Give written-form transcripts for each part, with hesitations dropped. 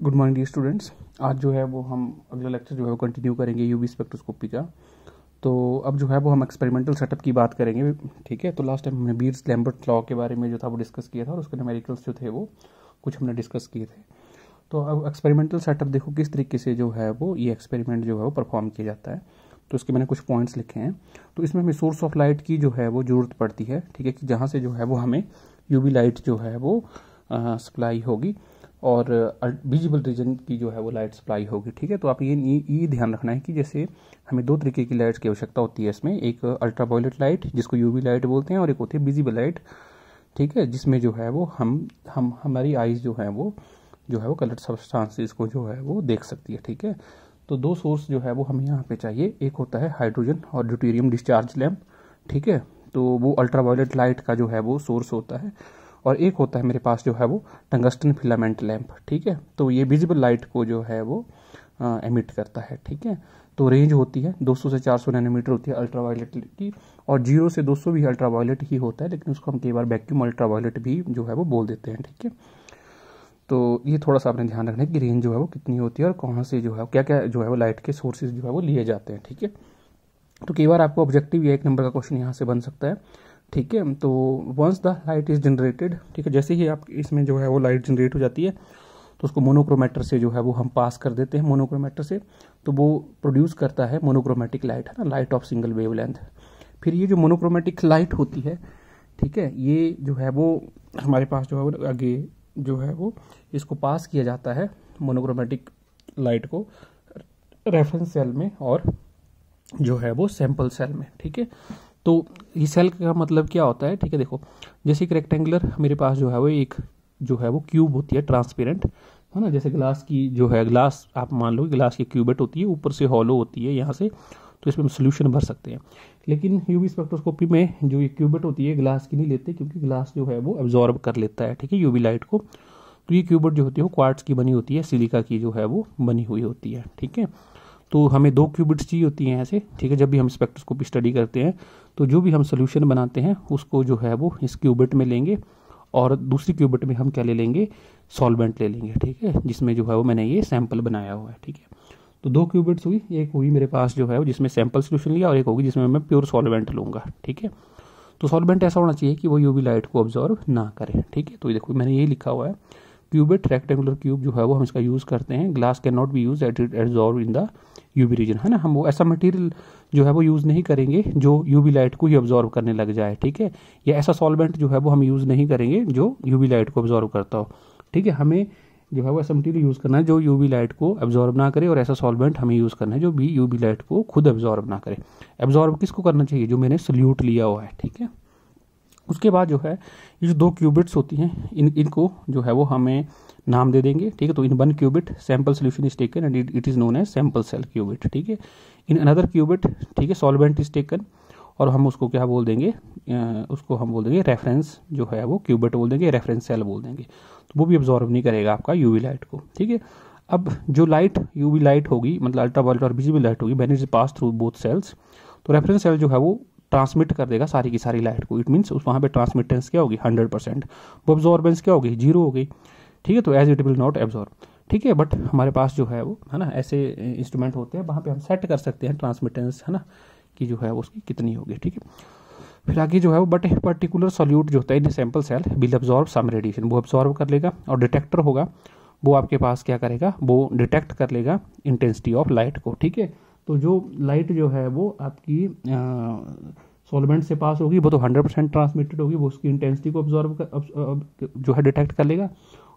Good morning dear students. आज जो है वो हम अगला लेक्चर जो है वो कंटिन्यू करेंगे यूवी स्पेक्ट्रोस्कोपी का। तो अब जो है वो हम एक्सपेरिमेंटल सेटअप की बात करेंगे। ठीक है, तो लास्ट टाइम हमने बीयर्स लैम्बर्ट लॉ के बारे में जो था वो डिस्कस किया था और उसके न्यूमेरिकल्स जो थे वो कुछ हमने डिस्कस किए थे। तो अब एक्सपेरिमेंटल सेटअप देखो किस तरीके से जो है वो ये एक्सपेरिमेंट जो है वो परफॉर्म किया जाता है। तो इसके मैंने कुछ पॉइंट्स लिखे हैं। तो इसमें हमें सोर्स ऑफ लाइट की जो है वो ज़रूरत पड़ती है। ठीक है, कि जहाँ से जो है वो हमें यूवी लाइट जो है वो सप्लाई होगी और विजिबल रीजन की जो है वो लाइट सप्लाई होगी। ठीक है, तो आप ये ध्यान रखना है कि जैसे हमें दो तरीके की लाइट्स की आवश्यकता होती है इसमें। एक अल्ट्रावायलेट लाइट जिसको यूवी लाइट बोलते हैं और एक होती है विजिबल लाइट। ठीक है, जिसमें जो है वो हम हमारी आइज़ जो है वो कलर्ड सब्सटेंसेस को जो है वो देख सकती है। ठीक है, तो दो सोर्स जो है वो हमें यहाँ पे चाहिए। एक होता है हाइड्रोजन और ड्यूटेरियम डिस्चार्ज लैम्प। ठीक है, तो वो अल्ट्रावायलेट लाइट का जो है वो सोर्स होता है। और एक होता है मेरे पास जो है वो टंगस्टन फिलामेंट लैंप। ठीक है, तो ये विजिबल लाइट को जो है वो एमिट करता है। ठीक है, तो रेंज होती है 200 से 400 नैनोमीटर होती है अल्ट्रावायलेट की, और 0 से 200 भी अल्ट्रावायलेट ही होता है, लेकिन उसको हम कई बार वैक्यूम अल्ट्रावायलेट भी जो है वो बोल देते हैं। ठीक है, तो ये थोड़ा सा आपने ध्यान रखना है कि रेंज जो है वो कितनी होती है और कहाँ से जो है क्या क्या जो है वो लाइट के सोर्सेज जो है वो लिए जाते हैं। ठीक है, तो कई बार आपको ऑब्जेक्टिव या एक नंबर का क्वेश्चन यहाँ से बन सकता है। ठीक है, तो once the light is generated, ठीक है, जैसे ही आप इसमें जो है वो लाइट जनरेट हो जाती है तो उसको मोनोक्रोमेटर से जो है वो हम पास कर देते हैं मोनोक्रोमेटर से, तो वो प्रोड्यूस करता है मोनोक्रोमेटिक लाइट, है ना, लाइट ऑफ सिंगल वेवलेंथ। फिर ये जो मोनोक्रोमेटिक लाइट होती है, ठीक है, ये जो है वो हमारे पास जो है वो आगे जो है वो इसको पास किया जाता है मोनोक्रोमेटिक लाइट को रेफरेंस सेल में और जो है वो सैंपल सेल में। ठीक है, तो ये सेल का मतलब क्या होता है। ठीक है, देखो जैसे एक रेक्टेंगुलर मेरे पास जो है वो एक जो है वो क्यूब होती है ट्रांसपेरेंट, है ना, जैसे ग्लास की जो है ग्लास आप मान लो ग्लास की क्यूबेट होती है, ऊपर से हॉलो होती है यहाँ से, तो इसमें हम सोल्यूशन भर सकते हैं। लेकिन यूवी स्पेक्ट्रोस्कोपी में जो ये क्यूबेट होती है ग्लास की नहीं लेते, क्योंकि ग्लास जो है वो एब्जॉर्ब कर लेता है। ठीक है, यूवी लाइट को। तो ये क्यूबेट जो होती है वो क्वार्ट्ज की बनी होती है, सिलिका की जो है वो बनी हुई होती है। ठीक है, तो हमें दो क्यूबिट्स चाहिए होती हैं ऐसे। ठीक है, जब भी हम स्पेक्ट्रोस्कोपी स्टडी करते हैं तो जो भी हम सोल्यूशन बनाते हैं उसको जो है वो इस क्यूबिट में लेंगे और दूसरी क्यूबिट में हम क्या ले लेंगे, सॉल्वेंट ले लेंगे। ठीक है, जिसमें जो है वो मैंने ये सैंपल बनाया हुआ है। ठीक है, तो दो क्यूबिट्स हुई, एक हुई मेरे पास जो है जिसमें सैंपल सोल्यूशन लिया और एक होगी जिसमें मैं प्योर सॉल्वेंट लूँगा। ठीक है, तो सॉल्वेंट ऐसा होना चाहिए कि वो यूवी लाइट को ऑब्जॉर्व ना करे। ठीक है, तो ये देखो मैंने यही लिखा हुआ है, क्यूबिट रेक्टेंगुलर क्यूब जो है वो हम इसका यूज़ करते हैं। Glass can not be use at it absorb in the UV region, है ना, हम वो ऐसा मटेरियल जो है वो यूज़ नहीं करेंगे जो यूवी लाइट को ही ऑब्जॉर्व करने लग जाए। ठीक है, या ऐसा सॉल्वेंट जो है वो हम यूज़ नहीं करेंगे जो यूवी लाइट को ऑब्जॉर्व करता हो। ठीक है, हमें जो है वो ऐसा मटेरियल यूज़ करना है जो यूवी लाइट को एब्जॉर्ब ना करे, और ऐसा सॉल्वेंट हमें यूज़ करना है जो भी यूवी लाइट को खुद एब्जॉर्ब ना करे। एब्जॉर्ब किसको करना चाहिए, जो मैंने सल्यूट लिया हुआ है। ठीक है, उसके बाद जो है ये जो दो क्यूबिट्स होती हैं इनको जो है वो हमें नाम दे देंगे। ठीक है, तो in one cuvette sample solution is taken and it is known as sample cell cuvette. ठीक है, इन अनदर क्यूबिट, ठीक है, सॉल्वेंट इज टेकन और हम उसको क्या बोल देंगे, उसको हम बोल देंगे रेफरेंस जो है वो क्यूबिट बोल देंगे, रेफरेंस सेल बोल देंगे। तो वो भी ऑब्जॉर्व नहीं करेगा आपका यूवी लाइट को। ठीक है, अब जो लाइट यूवी लाइट होगी मतलब अल्ट्रावायलेट और विजिबल लाइट होगी, when it pass through both cells, तो रेफरेंस सेल जो है वो ट्रांसमिट कर देगा सारी की सारी लाइट को। इट मीन्स उस वहाँ पे ट्रांसमिटेंस क्या होगी 100%, वो ऑब्जॉर्बेंस क्या होगी 0 हो गई। ठीक है, तो as it will not absorb. ठीक है, बट हमारे पास जो है वो, है ना, ऐसे इंस्ट्रूमेंट होते हैं वहाँ पे हम सेट कर सकते हैं ट्रांसमिटेंस, है ना, कि जो है उसकी कितनी होगी। ठीक है, फिर आगे जो है वो बट पर्टिकुलर सॉल्यूट जो होता है in sample cell will absorb some radiation, वो एब्जॉर्ब कर लेगा, और डिटेक्टर होगा वो आपके पास क्या करेगा, वो डिटेक्ट कर लेगा इंटेंसिटी ऑफ लाइट को। ठीक है, तो जो लाइट जो है वो आपकी सॉल्वेंट से पास होगी वो तो 100% ट्रांसमिटेड होगी, वो उसकी इंटेंसिटी को जो है डिटेक्ट कर लेगा,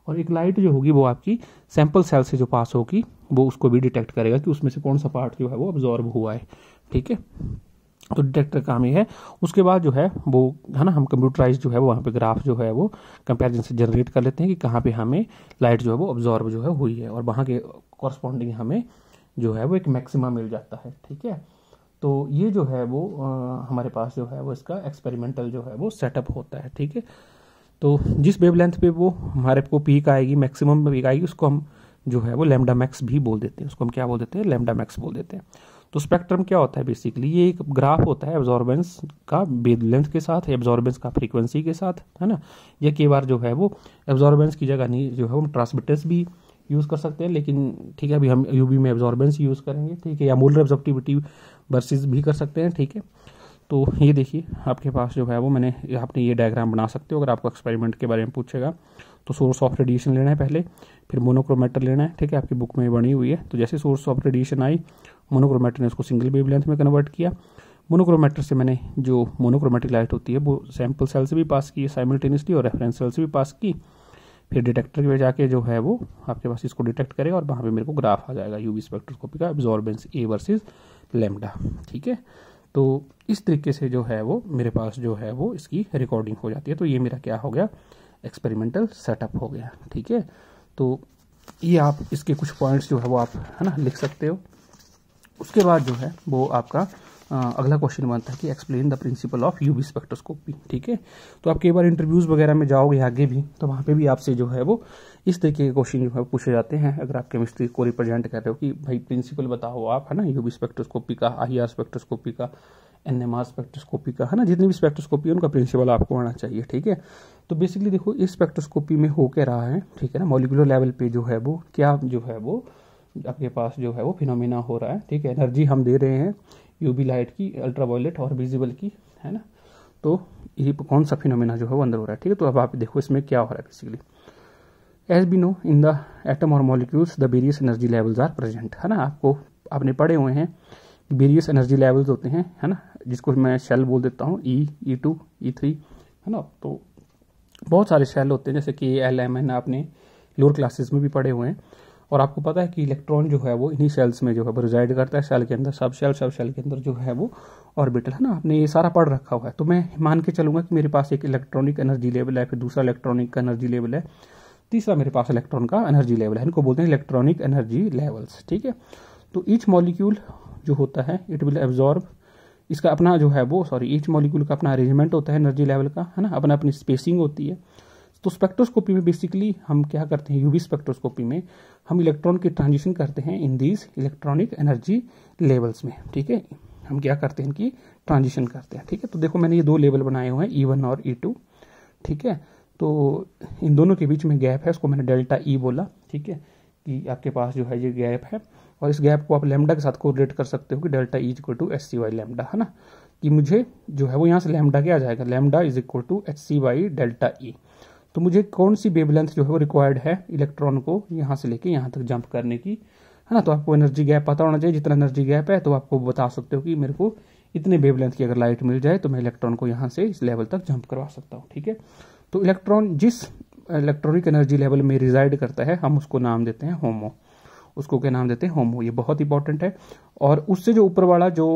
और एक लाइट जो होगी वो आपकी सैंपल सेल से जो पास होगी वो उसको भी डिटेक्ट करेगा कि उसमें से कौन सा पार्ट जो है वो ऑब्जॉर्ब हुआ है। ठीक है, तो डिटेक्टर काम ये है। उसके बाद जो है वो, है ना, हम कंप्यूटराइज जो है वो वहाँ पे ग्राफ जो है वो कंपैरिजन से जनरेट कर लेते हैं कि कहाँ पे हमें लाइट जो है वो ऑब्जॉर्ब जो है हुई है, और वहाँ के कॉरस्पॉन्डिंग हमें जो है वो एक मैक्सिमा मिल जाता है। ठीक है, तो ये जो है वो हमारे पास जो है वो इसका एक्सपेरिमेंटल जो है वो सेटअप होता है। ठीक है, तो जिस वेवलेंथ पे वो हमारे को पीक आएगी, मैक्सिमम पीक आएगी, उसको हम जो है वो लैम्डा मैक्स भी बोल देते हैं, उसको हम क्या बोल देते हैं, लैम्डा मैक्स बोल देते हैं। तो स्पेक्ट्रम क्या होता है बेसिकली, ये एक ग्राफ होता है एब्जॉर्बेंस का वेवलेंथ के साथ, एब्जॉर्बेंस का फ्रीक्वेंसी के साथ, है ना, या कई बार जो है वो एब्जॉर्बेंस की जगह नहीं जो है वो ट्रांसमिटेंस भी यूज़ कर सकते हैं, लेकिन ठीक है अभी हम यूवी में एब्जॉर्बेंस यूज़ करेंगे, ठीक है, या मोलर एब्जॉर्प्टिविटी वर्सेस भी कर सकते हैं, ठीक है। तो ये देखिए आपके पास जो है वो आपने ये डायग्राम बना सकते हो अगर आपको एक्सपेरिमेंट के बारे में पूछेगा। तो सोर्स ऑफ रेडिएशन लेना है पहले, फिर मोनोक्रोमेटर लेना है, ठीक है, आपकी बुक में बनी हुई है। तो जैसे source of radiation I, monochromator ने उसको सिंगल वेवलेंथ में कन्वर्ट किया। मोनोक्रोमेटर से मैंने जो मोनोक्रोमेटिक लाइट होती है वो सैम्पल सेल से भी पास की साइमल्टेनियसली और रेफरेंस सेल से भी पास की। फिर डिटेक्टर में जाके जो है वो आपके पास इसको डिटेक्ट करेगा और वहाँ पे मेरे को ग्राफ आ जाएगा यूवी स्पेक्ट्रोस्कोपी का, एब्जॉर्बेंस ए वर्सेस लैम्डा, ठीक है। तो इस तरीके से जो है वो मेरे पास जो है वो इसकी रिकॉर्डिंग हो जाती है। तो ये मेरा क्या हो गया, एक्सपेरिमेंटल सेटअप हो गया, ठीक है। तो ये आप इसके कुछ पॉइंट्स जो है वो आप है ना लिख सकते हो। उसके बाद जो है वो आपका अगला क्वेश्चन बनता है कि explain the principle of UV spectroscopy, ठीक है। तो आप कई बार इंटरव्यूज वगैरह में जाओगे आगे भी, तो वहाँ पे भी आपसे जो है वो इस तरीके के क्वेश्चन जो है पूछे जाते हैं। अगर आप केमिस्ट्री को रिप्रेजेंट कर रहे हो कि भाई प्रिंसिपल बताओ आप, है ना, यूवी स्पेक्ट्रोस्कोपी का, IR स्पेक्ट्रोस्कोपी का, NMR स्पेक्ट्रोस्कोपी का, है ना, जितनी भी स्पेक्ट्रोस्कोपी है उनका प्रिंसिपल आपको आना चाहिए, ठीक है। तो बेसिकली देखो इस स्पेक्ट्रोस्कोपी में हो क्या रहा है, ठीक है ना, मॉलिक्यूलर लेवल पे जो है वो क्या जो है वो आपके पास जो है वो फिनोमेना हो रहा है, ठीक है। एनर्जी हम दे रहे हैं यूवी लाइट की, अल्ट्रावायलेट और विजिबल की, है ना। तो ये कौन सा फिनोमेना जो है वो अंदर हो रहा है, ठीक है। तो अब आप देखो इसमें क्या हो रहा है basically, as we know in the atom और molecules the various energy levels are present, है ना। आपने पढ़े हुए हैं वेरियस एनर्जी लेवल्स होते हैं, है ना, जिसको मैं शेल बोल देता हूँ, E2 E3, है ना। तो बहुत सारे शेल होते हैं जैसे कि LMN आपने लोअर क्लासेस में भी पढ़े हुए हैं। और आपको पता है कि इलेक्ट्रॉन जो है वो इन्हीं सेल्स में जो है वो रिजाइड करता है, सेल के अंदर, सब शेल के अंदर जो है वो ऑर्बिटल, है ना, आपने ये सारा पढ़ रखा हुआ है। तो मैं मान के चलूंगा कि मेरे पास एक इलेक्ट्रॉनिक एनर्जी लेवल है, फिर दूसरा इलेक्ट्रॉनिक एनर्जी लेवल है, तीसरा मेरे पास इलेक्ट्रॉन का एनर्जी लेवल है, इनको बोलते हैं इलेक्ट्रॉनिक एनर्जी लेवल्स, ठीक है। तो ईच मॉलिक्यूल जो होता है इट विल एब्जॉर्ब, इसका अपना जो है वो ईच मॉलिक्यूल का अपना अरेंजमेंट होता है एनर्जी लेवल का, है ना, अपना अपनी स्पेसिंग होती है। तो स्पेक्ट्रोस्कोपी में बेसिकली हम क्या करते हैं, यूवी स्पेक्ट्रोस्कोपी में हम इलेक्ट्रॉन की ट्रांजिशन करते हैं in these electronic energy levels में, ठीक है। हम क्या करते हैं, इनकी ट्रांजिशन करते हैं, ठीक है। तो देखो मैंने ये दो लेवल बनाए हुए हैं E1 और E2, ठीक है। तो इन दोनों के बीच में गैप है, उसको मैंने डेल्टा E बोला, ठीक है, कि आपके पास जो है ये गैप है। और इस गैप को आप लैम्डा के साथ कोरिलेट कर सकते हो कि delta E equal to HC/, lambda, है ना, कि मुझे जो है वो यहाँ से लैम्डा क्या आ जाएगा, lambda is equal to HC/ delta E। तो मुझे कौन सी वेवलेंथ जो है वो रिक्वायर्ड है इलेक्ट्रॉन को यहाँ से लेके यहाँ तक जंप करने की, है ना। तो आपको एनर्जी गैप पता होना चाहिए, जितना एनर्जी गैप है तो आपको बता सकते हो कि मेरे को इतने वेवलेंथ की अगर लाइट मिल जाए तो मैं इलेक्ट्रॉन को यहाँ से इस लेवल तक जंप करवा सकता हूँ, ठीक है। तो इलेक्ट्रॉन जिस इलेक्ट्रॉनिक एनर्जी लेवल में रिजाइड करता है हम उसको नाम देते हैं होमो, उसको क्या नाम देते हैं, होमो। ये बहुत इंपॉर्टेंट है। और उससे जो ऊपर वाला जो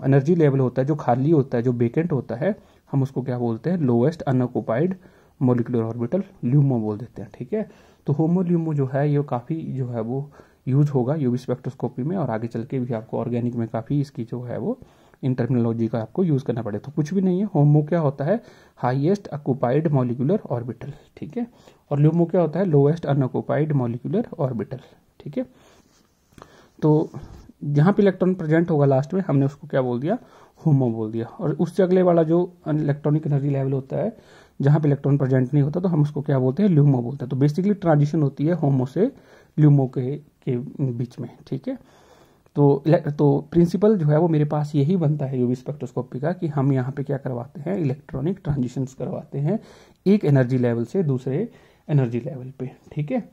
एनर्जी लेवल होता है, जो खाली होता है, जो वेकेंट होता है, हम उसको क्या बोलते हैं, lowest unoccupied molecular orbital, LUMO बोल देते हैं, ठीक है। तो होमो ल्यूमो जो है ये काफ़ी जो है वो यूज होगा यूवी स्पेक्ट्रोस्कोपी में, और आगे चल के भी आपको ऑर्गेनिक में काफ़ी इसकी जो है वो इन टर्मिनोलॉजी का आपको यूज़ करना पड़े। तो कुछ भी नहीं है, होमो क्या होता है, हाईएस्ट ऑक्युपाइड मॉलिक्यूलर ऑर्बिटल, ठीक है। और ल्यूमो क्या होता है, लोएस्ट अनऑक्युपाइड मॉलिक्यूलर ऑर्बिटल, ठीक है। तो जहाँ पे इलेक्ट्रॉन प्रेजेंट होगा लास्ट में हमने उसको क्या बोल दिया, होमो बोल दिया। और उससे अगले वाला जो इलेक्ट्रॉनिक एनर्जी लेवल होता है जहाँ पे इलेक्ट्रॉन प्रेजेंट नहीं होता तो हम उसको क्या बोलते हैं, ल्यूमो बोलते हैं। तो बेसिकली ट्रांजिशन होती है होमो से ल्यूमो के बीच में, ठीक है। तो प्रिंसिपल जो है वो मेरे पास यही बनता है यूवी स्पेक्ट्रोस्कोपी का, कि हम यहाँ पे क्या करवाते हैं, इलेक्ट्रॉनिक ट्रांजिशंस करवाते हैं एक एनर्जी लेवल से दूसरे एनर्जी लेवल पे, ठीक है।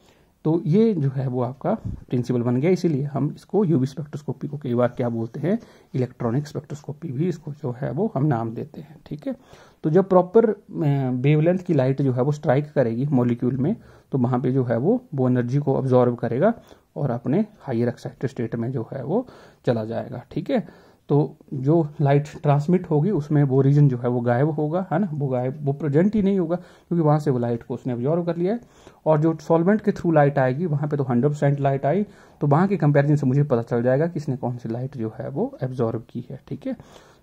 तो ये जो है वो आपका प्रिंसिपल बन गया, इसीलिए हम इसको यूवी स्पेक्ट्रोस्कोपी को कई बार क्या बोलते हैं, इलेक्ट्रॉनिक स्पेक्ट्रोस्कोपी भी इसको जो है वो हम नाम देते हैं, ठीक है। तो जब प्रॉपर वेवलेंथ की लाइट जो है वो स्ट्राइक करेगी मॉलिक्यूल में, तो वहाँ पे जो है वो एनर्जी को अब्जॉर्ब करेगा और अपने हायर एक्साइटेड स्टेट में जो है वो चला जाएगा, ठीक है। तो जो लाइट ट्रांसमिट होगी उसमें वो रीजन जो है वो गायब होगा, है ना, वो प्रेजेंट ही नहीं होगा, क्योंकि वहाँ से वो लाइट को उसने अब्जॉर्व कर लिया है। और जो सॉल्वेंट के थ्रू लाइट आएगी वहाँ पे तो 100% लाइट आई, तो वहाँ के कंपैरिजन से मुझे पता चल जाएगा कि इसने कौन सी लाइट जो है वो एब्जॉर्व की है, ठीक है।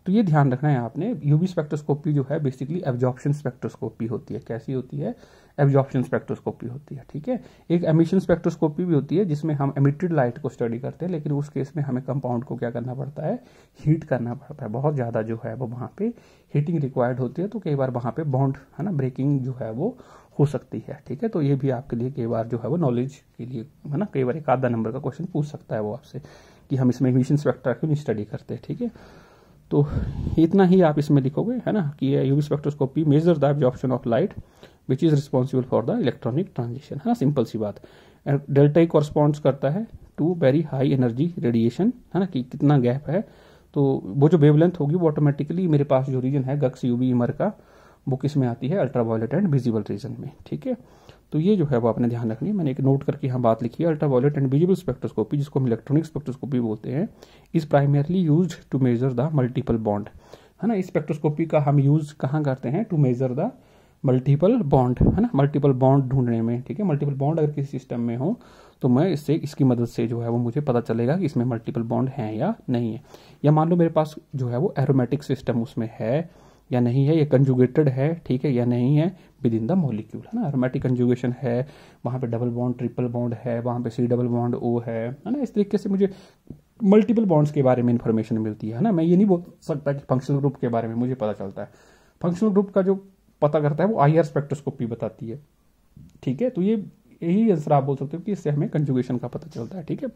तो ये ध्यान रखना है आपने, यूवी स्पेक्ट्रोस्कोपी जो है बेसिकली एब्जॉर्प्शन स्पेक्ट्रोस्कोपी होती है। कैसी होती है, एब्जॉर्प्शन स्पेक्ट्रोस्कोपी होती है, ठीक है। एक एमिशन स्पेक्ट्रोस्कोपी भी होती है जिसमें हम एमिटेड लाइट को स्टडी करते हैं, लेकिन उस केस में हमें कंपाउंड को क्या करना पड़ता है, हीट करना पड़ता है, बहुत ज़्यादा जो है वो वहाँ पे हीटिंग रिक्वायर्ड होती है। तो कई बार वहाँ पे बॉन्ड, है ना, ब्रेकिंग जो है वो हो सकती है। ठीक है, तो ये भी आपके लिए कई बार जो है वो नॉलेज के लिए है ना, कई बार एक आधा नंबर का क्वेश्चन पूछ सकता है वो आपसे कि हम इसमें इमिशन स्पेक्ट्रा क्यों नहीं स्टडी करते। ठीक है, तो इतना ही आप इसमें लिखोगे है ना कि UV spectroscopy measure the absorption of light which is responsible for the electronic transition, है ना, सिंपल सी बात। डेल्टा ई कॉरस्पॉन्ड्स करता है to very high energy radiation, है ना, कि कितना गैप है, तो वो जो वेवलेंथ होगी वो ऑटोमेटिकली मेरे पास जो रीजन है गक्स यूवी इमर का वो किस में आती है, अल्ट्रावायलेट एंड विजिबल रीजन में। ठीक है, तो ये जो है वो आपने ध्यान रखनी है, मैंने एक नोट करके यहाँ बात लिखी है। अल्ट्रावायलेट एंड विजिबल स्पेक्ट्रोस्कोपी, जिसको हम इलेक्ट्रॉनिक स्पेक्ट्रोस्कोपी बोलते हैं, is primarily used to measure the multiple bond, है ना। इस स्पेक्ट्रोस्कोपी का हम यूज कहाँ करते हैं, to measure the multiple bond, है ना, मल्टीपल बॉन्ड ढूंढने में। ठीक है, मल्टीपल बॉन्ड अगर किसी सिस्टम में हो तो मैं इससे इसकी मदद से जो है वो मुझे पता चलेगा कि इसमें मल्टीपल बॉन्ड हैं या नहीं है। या मान लो मेरे पास जो है वो एरोमेटिक सिस्टम उसमें है या नहीं है, ये कंजुगेटेड है, ठीक है, या नहीं है विद इन द मॉलिक्यूल, है ना, एरोमेटिक कंजुगेशन है, वहाँ पे डबल बॉन्ड ट्रिपल बॉन्ड है, वहाँ पे सी डबल बॉन्ड ओ है ना। इस तरीके से मुझे मल्टीपल बॉन्ड्स के बारे में इंफॉर्मेशन मिलती है ना। मैं ये नहीं बोल सकता कि फंक्शनल ग्रुप के बारे में मुझे पता चलता है, फंक्शनल ग्रुप का जो पता करता है वो IR स्पेक्ट्रोस्कोपी बताती है। ठीक है, तो ये यही आंसर आप बोल सकते हो कि इससे हमें कंजुगेशन का पता चलता है। ठीक है,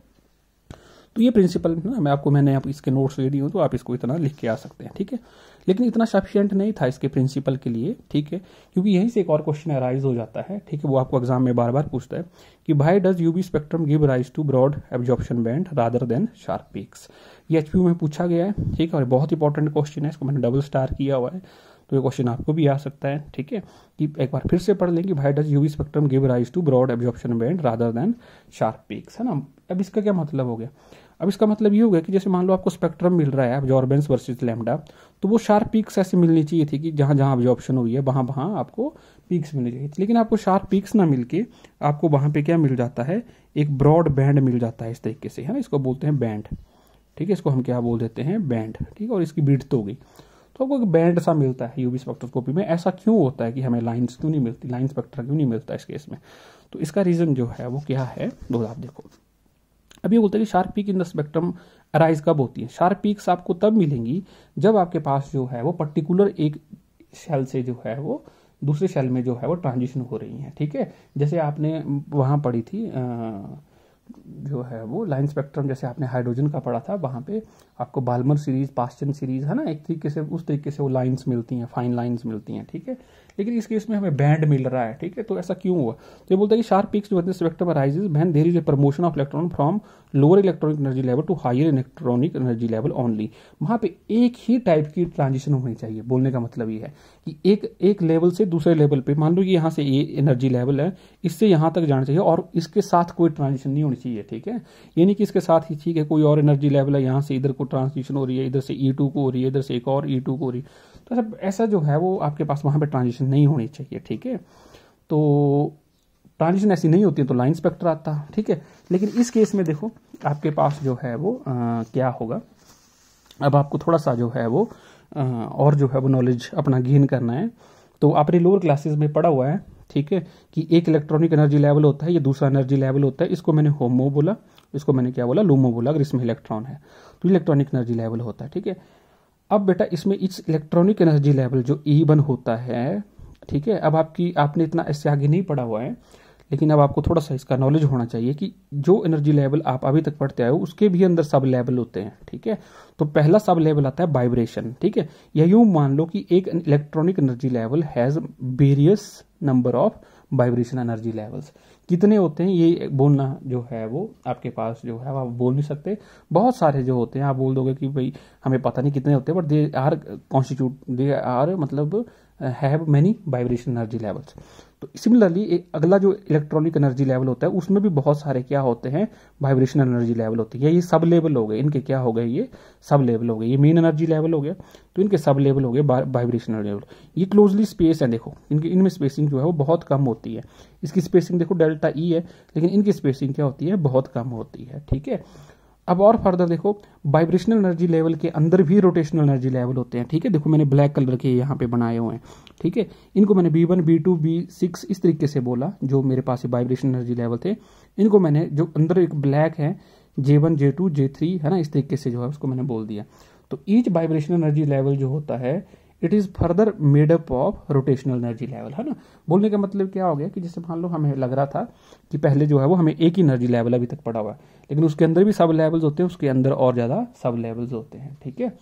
तो ये प्रिंसिपल ना मैंने आप इसके नोट्स दे दी हूँ, तो आप इसको इतना लिख के आ सकते हैं। ठीक है, लेकिन इतना सफिशिएंट नहीं था इसके प्रिंसिपल के लिए। ठीक है, क्योंकि यहीं से एक और क्वेश्चन अराइज हो जाता है। ठीक है, वो आपको एग्जाम में बार बार पूछता है कि why does UV spectrum give rise to broad absorption band rather than sharp peaks. ये HPU में पूछा गया है। ठीक है, और बहुत इंपॉर्टेंट क्वेश्चन है, इसको मैंने डबल स्टार किया हुआ है, तो ये क्वेश्चन आपको भी आ सकता है। ठीक है, कि एक बार फिर से पढ़ लें कि why does UV spectrum give rise to broad absorption band rather than sharp peaks, है ना। अब इसका क्या मतलब हो गया, अब इसका मतलब ये हो गया कि जैसे मान लो आपको स्पेक्ट्रम मिल रहा है एब्जॉर्बेंस वर्सेस लैम्डा, तो वो शार्प पीक्स ऐसे मिलनी चाहिए थी कि जहां जहां एब्जॉर्प्शन हुई है वहां वहां आपको पीक्स मिलनी चाहिए, लेकिन आपको शार्प पीक्स ना मिलके आपको वहां पे क्या मिल जाता है, एक ब्रॉड बैंड मिल जाता है इस तरीके से, है ना, इसको बोलते हैं बैंड। ठीक है, इसको हम क्या बोल देते हैं, बैंड। ठीक है, और इसकी विड्थ हो गई, तो आपको एक बैंड सा मिलता है यूवी स्पेक्ट्रोस्कोपी में। ऐसा क्यों होता है कि हमें लाइन्स क्यों नहीं मिलती, लाइन स्पेक्ट्रा क्यों नहीं मिलता इस केस में, तो इसका रीजन जो है वो क्या है, दो आप देखो। अब ये बोलते हैं कि sharp peak in the spectrum arise कब होती है, शार्प पीक्स आपको तब मिलेंगी जब आपके पास जो है वो पर्टिकुलर एक शेल से जो है वो दूसरे शेल में जो है वो ट्रांजिशन हो रही है। ठीक है, जैसे आपने वहां पढ़ी थी जो है वो लाइन स्पेक्ट्रम, जैसे आपने हाइड्रोजन का पढ़ा था, वहां पे आपको बाल्मर सीरीज, पास्चन सीरीज, है ना, एक तरीके से उस तरीके से वो लाइंस मिलती हैं, फाइन लाइंस मिलती हैं। ठीक है, लेकिन इस केस में हमें बैंड मिल रहा है। ठीक है, तो ऐसा क्यों हुआ, तो ये बोलता है कि शार्प पीक्स जो spectrum arises when there is a promotion of electron from lower electronic energy level to higher electronic energy level only. वहां पे एक ही टाइप की ट्रांजिशन होनी चाहिए, बोलने का मतलब ये है कि एक लेवल से दूसरे लेवल पे, मान लो कि यहाँ से ये एनर्जी लेवल है, इससे यहाँ तक जाना चाहिए और इसके साथ कोई ट्रांजिशन नहीं होनी चाहिए। ठीक है, ये नहीं कि इसके साथ ही ठीक है कोई और एनर्जी लेवल है, यहाँ से इधर को ट्रांजिशन हो रही है, इधर से E2 को हो रही है, इधर से एक और E2 को हो रही है, तो ऐसा जो है वो आपके पास वहां पे ट्रांजिशन नहीं होनी चाहिए। ठीक है, तो ट्रांजिशन ऐसी नहीं होती है तो लाइन स्पेक्टर आता है। ठीक है, लेकिन इस केस में देखो आपके पास जो है वो क्या होगा, अब आपको थोड़ा सा जो है वो और जो है वो नॉलेज अपना गेन करना है। तो आपने लोअर क्लासेस में पढ़ा हुआ है, ठीक है, कि एक इलेक्ट्रॉनिक एनर्जी लेवल होता है, ये दूसरा एनर्जी लेवल होता है, इसको मैंने होमो बोला, इसको मैंने क्या बोला, लूमो बोला, अगर इसमें इलेक्ट्रॉन है तो इलेक्ट्रॉनिक एनर्जी लेवल होता है। ठीक है, अब बेटा इसमें इस इलेक्ट्रॉनिक एनर्जी लेवल जो E1 होता है, ठीक है, अब आपने इतना इससे आगे नहीं पढ़ा हुआ है, लेकिन अब आपको थोड़ा सा इसका नॉलेज होना चाहिए कि जो एनर्जी लेवल आप अभी तक पढ़ते आए हो उसके भी अंदर सब लेवल होते हैं। ठीक है, तो पहला सब लेवल आता है वाइब्रेशन। ठीक है, या यूं मान लो कि एक electronic energy level has various number of vibration energy levels. कितने होते हैं ये बोलना जो है वो आपके पास जो है आप बोल नहीं सकते, बहुत सारे जो होते हैं आप बोल दोगे कि भाई हमें पता नहीं कितने होते हैं, but they are constitute, they are मतलब have many vibration energy levels. तो सिमिलरली एक अगला जो इलेक्ट्रॉनिक एनर्जी लेवल होता है उसमें भी बहुत सारे क्या होते हैं, वाइब्रेशन एनर्जी लेवल होते हैं। ये सब लेवल हो गए, इनके क्या हो गए, ये सब लेवल हो गए, ये मेन एनर्जी लेवल हो गया, तो इनके सब लेवल हो गए वाइब्रेशन लेवल। ये क्लोजली स्पेस है, देखो इनमें स्पेसिंग जो है वो बहुत कम होती है, इसकी स्पेसिंग देखो डेल्टा E है, लेकिन इनकी स्पेसिंग क्या होती है, बहुत कम होती है। ठीक है, अब और फर्दर देखो वाइब्रेशनल एनर्जी लेवल के अंदर भी रोटेशनल एनर्जी लेवल होते हैं। ठीक है, देखो मैंने ब्लैक कलर के यहाँ पे बनाए हुए हैं। ठीक है, इनको मैंने B1 B2 B6 इस तरीके से बोला, जो मेरे पास वाइब्रेशनल एनर्जी लेवल थे, इनको मैंने जो अंदर एक ब्लैक है J1 J2 J3 है ना, इस तरीके से जो है उसको मैंने बोल दिया। तो ईच वाइब्रेशनल एनर्जी लेवल जो होता है it is further made up of rotational energy level, है ना। बोलने का मतलब क्या हो गया कि जैसे मान लो हमें लग रहा था कि पहले जो है वो हमें एक ही एनर्जी लेवल अभी तक पड़ा हुआ है, लेकिन उसके अंदर भी सब लेवल्स होते हैं, उसके अंदर और ज़्यादा सब लेवल्स होते हैं, ठीक है।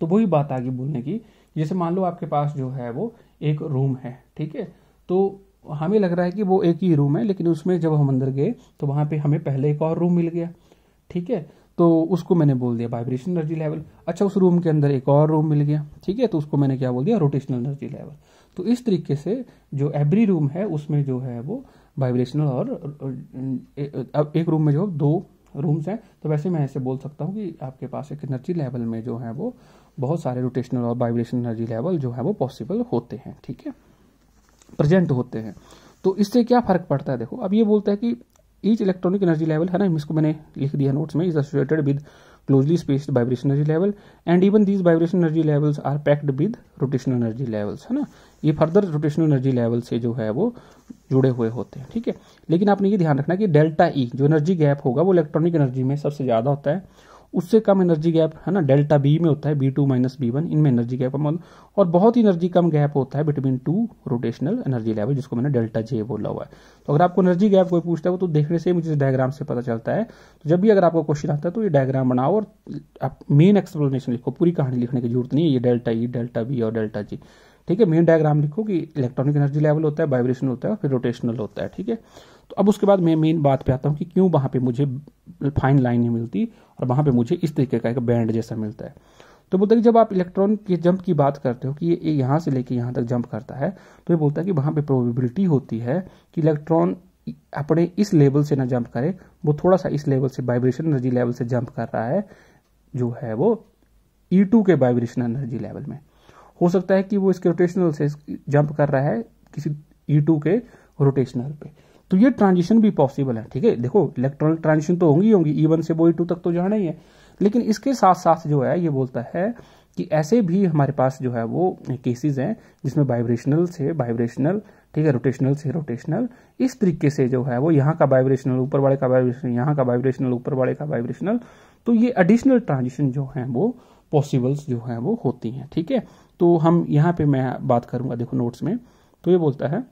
तो वही बात आगे बोलने की, जैसे मान लो आपके पास जो है वो एक रूम है, ठीक है, तो हमें लग रहा है कि वो एक ही रूम है, लेकिन उसमें जब हम अंदर गए तो वहाँ पे हमें पहले एक और रूम मिल गया, ठीक है, तो उसको मैंने बोल दिया वाइब्रेशन एनर्जी लेवल। अच्छा, उस रूम के अंदर एक और रूम मिल गया, ठीक है, तो उसको मैंने क्या बोल दिया, रोटेशनल एनर्जी लेवल। तो इस तरीके से जो एवरी रूम है उसमें जो है वो वाइब्रेशनल और अब एक रूम में जो 2 रूम्स हैं, तो वैसे मैं ऐसे बोल सकता हूँ कि आपके पास एक एनर्जी लेवल में जो है वो बहुत सारे रोटेशनल और वाइब्रेशन एनर्जी लेवल जो है वो पॉसिबल होते हैं, ठीक है, प्रेजेंट होते हैं। तो इससे क्या फर्क पड़ता है, देखो अब ये बोलता है कि ईच इलेक्ट्रॉनिक एनर्जी लेवल, है ना, इसको मैंने लिख दिया नोट्स में, is associated with closely spaced vibration energy level and even these vibration energy levels are packed with rotational energy levels, है ना। ये फर्दर रोटेशनल एनर्जी लेवल से जो है वो जुड़े हुए होते हैं, ठीक है। लेकिन आपने ये ध्यान रखना कि डेल्टा ई जो एनर्जी गैप होगा वो इलेक्ट्रॉनिक एनर्जी में सबसे ज्यादा होता है, उससे कम एनर्जी गैप, है ना, डेल्टा बी में होता है, B2 माइनस B1, इनमें एनर्जी गैप और बहुत ही एनर्जी कम गैप होता है बिटवीन 2 रोटेशनल एनर्जी लेवल, जिसको मैंने डेल्टा जे बोला हुआ है। तो अगर आपको एनर्जी गैप कोई पूछता है वो तो देखने से मुझे डायग्राम से पता चलता है। तो जब भी अगर आपको क्वेश्चन आता है तो ये डायग्राम बनाओ और आप मेन एक्सप्लेनेशन लिखो, पूरी कहानी लिखने की जरूरत नहीं है, ये डेल्टा ई, डेल्टा बी और डेल्टा जी, ठीक है। मेन डायग्राम लिखो कि इलेक्ट्रॉनिक एनर्जी लेवल होता है, वाइब्रेशन होता है, फिर रोटेशनल होता है, ठीक है। तो अब उसके बाद मैं मेन बात पे आता हूँ कि क्यों वहां पे मुझे फाइन लाइन नहीं मिलती और वहां पे मुझे इस तरीके का एक बैंड जैसा मिलता है। तो बोलता है कि जब आप इलेक्ट्रॉन के जंप की बात करते हो कि ये यहाँ से लेके यहाँ तक जंप करता है, तो ये बोलता है कि वहां पे प्रोबेबिलिटी होती है कि इलेक्ट्रॉन अपने इस लेवल से ना जंप करे, वो थोड़ा सा इस लेवल से वाइब्रेशन एनर्जी लेवल से जंप कर रहा है, जो है वो E2 के वाइब्रेशन एनर्जी लेवल में। हो सकता है कि वो इसके रोटेशनल से जंप कर रहा है किसी E2 के रोटेशनल पे, तो ये ट्रांजिशन भी पॉसिबल है, ठीक है। देखो इलेक्ट्रॉनिक ट्रांजिशन तो होंगी E1 से वो E2 तक तो जाना ही है, लेकिन इसके साथ साथ जो है ये बोलता है कि ऐसे भी हमारे पास जो है वो केसेस हैं जिसमें वाइब्रेशनल से वाइब्रेशनल, ठीक है, रोटेशनल से रोटेशनल, इस तरीके से जो है वो यहाँ का वाइब्रेशनल ऊपर वाले का वाइब्रेशन, यहाँ का वाइब्रेशनल ऊपर वाले का वाइब्रेशनल, तो ये एडिशनल ट्रांजिशन जो है वो पॉसिबल्स जो है वो होती हैं, ठीक है। तो हम यहाँ पे मैं बात करूंगा, देखो नोट्स में, तो ये बोलता है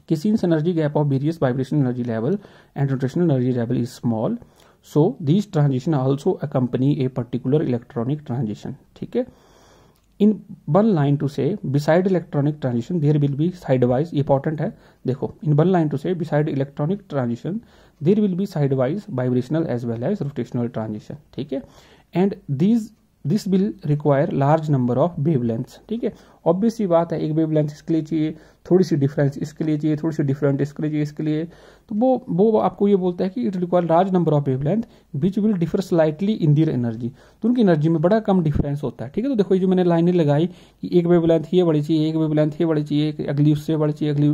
कि since energy gap of various vibration energy level and rotational energy level is small, so these transition also accompany a particular electronic transition, ठीक है। In one line to say beside electronic transition there will be sidewise, important है, देखो in one line to say beside electronic transition there will be sidewise vibrational as well as rotational transition, ठीक है। And this will require large number of wavelengths, ठीक है। Obvious सी बात है, एक wavelength इसके लिए चाहिए, थोड़ी सी डिफरेंस इसके लिए चाहिए, थोड़ी सी डिफरेंट इसके लिए चाहिए, इसके लिए, तो वो आपको ये बोलता है कि it require large number of wavelength which will differ slightly in their energy, तो उनकी एनर्जी में बड़ा कम डिफरेंस होता है, ठीक है। तो देखो ये जो मैंने लाइनें लगाई कि एक वेवलेंथ ये बड़ी चाहिए, एक वेवलेंथ ये बड़ी चाहिए, अगली उससे बड़ी चाहिए, अगली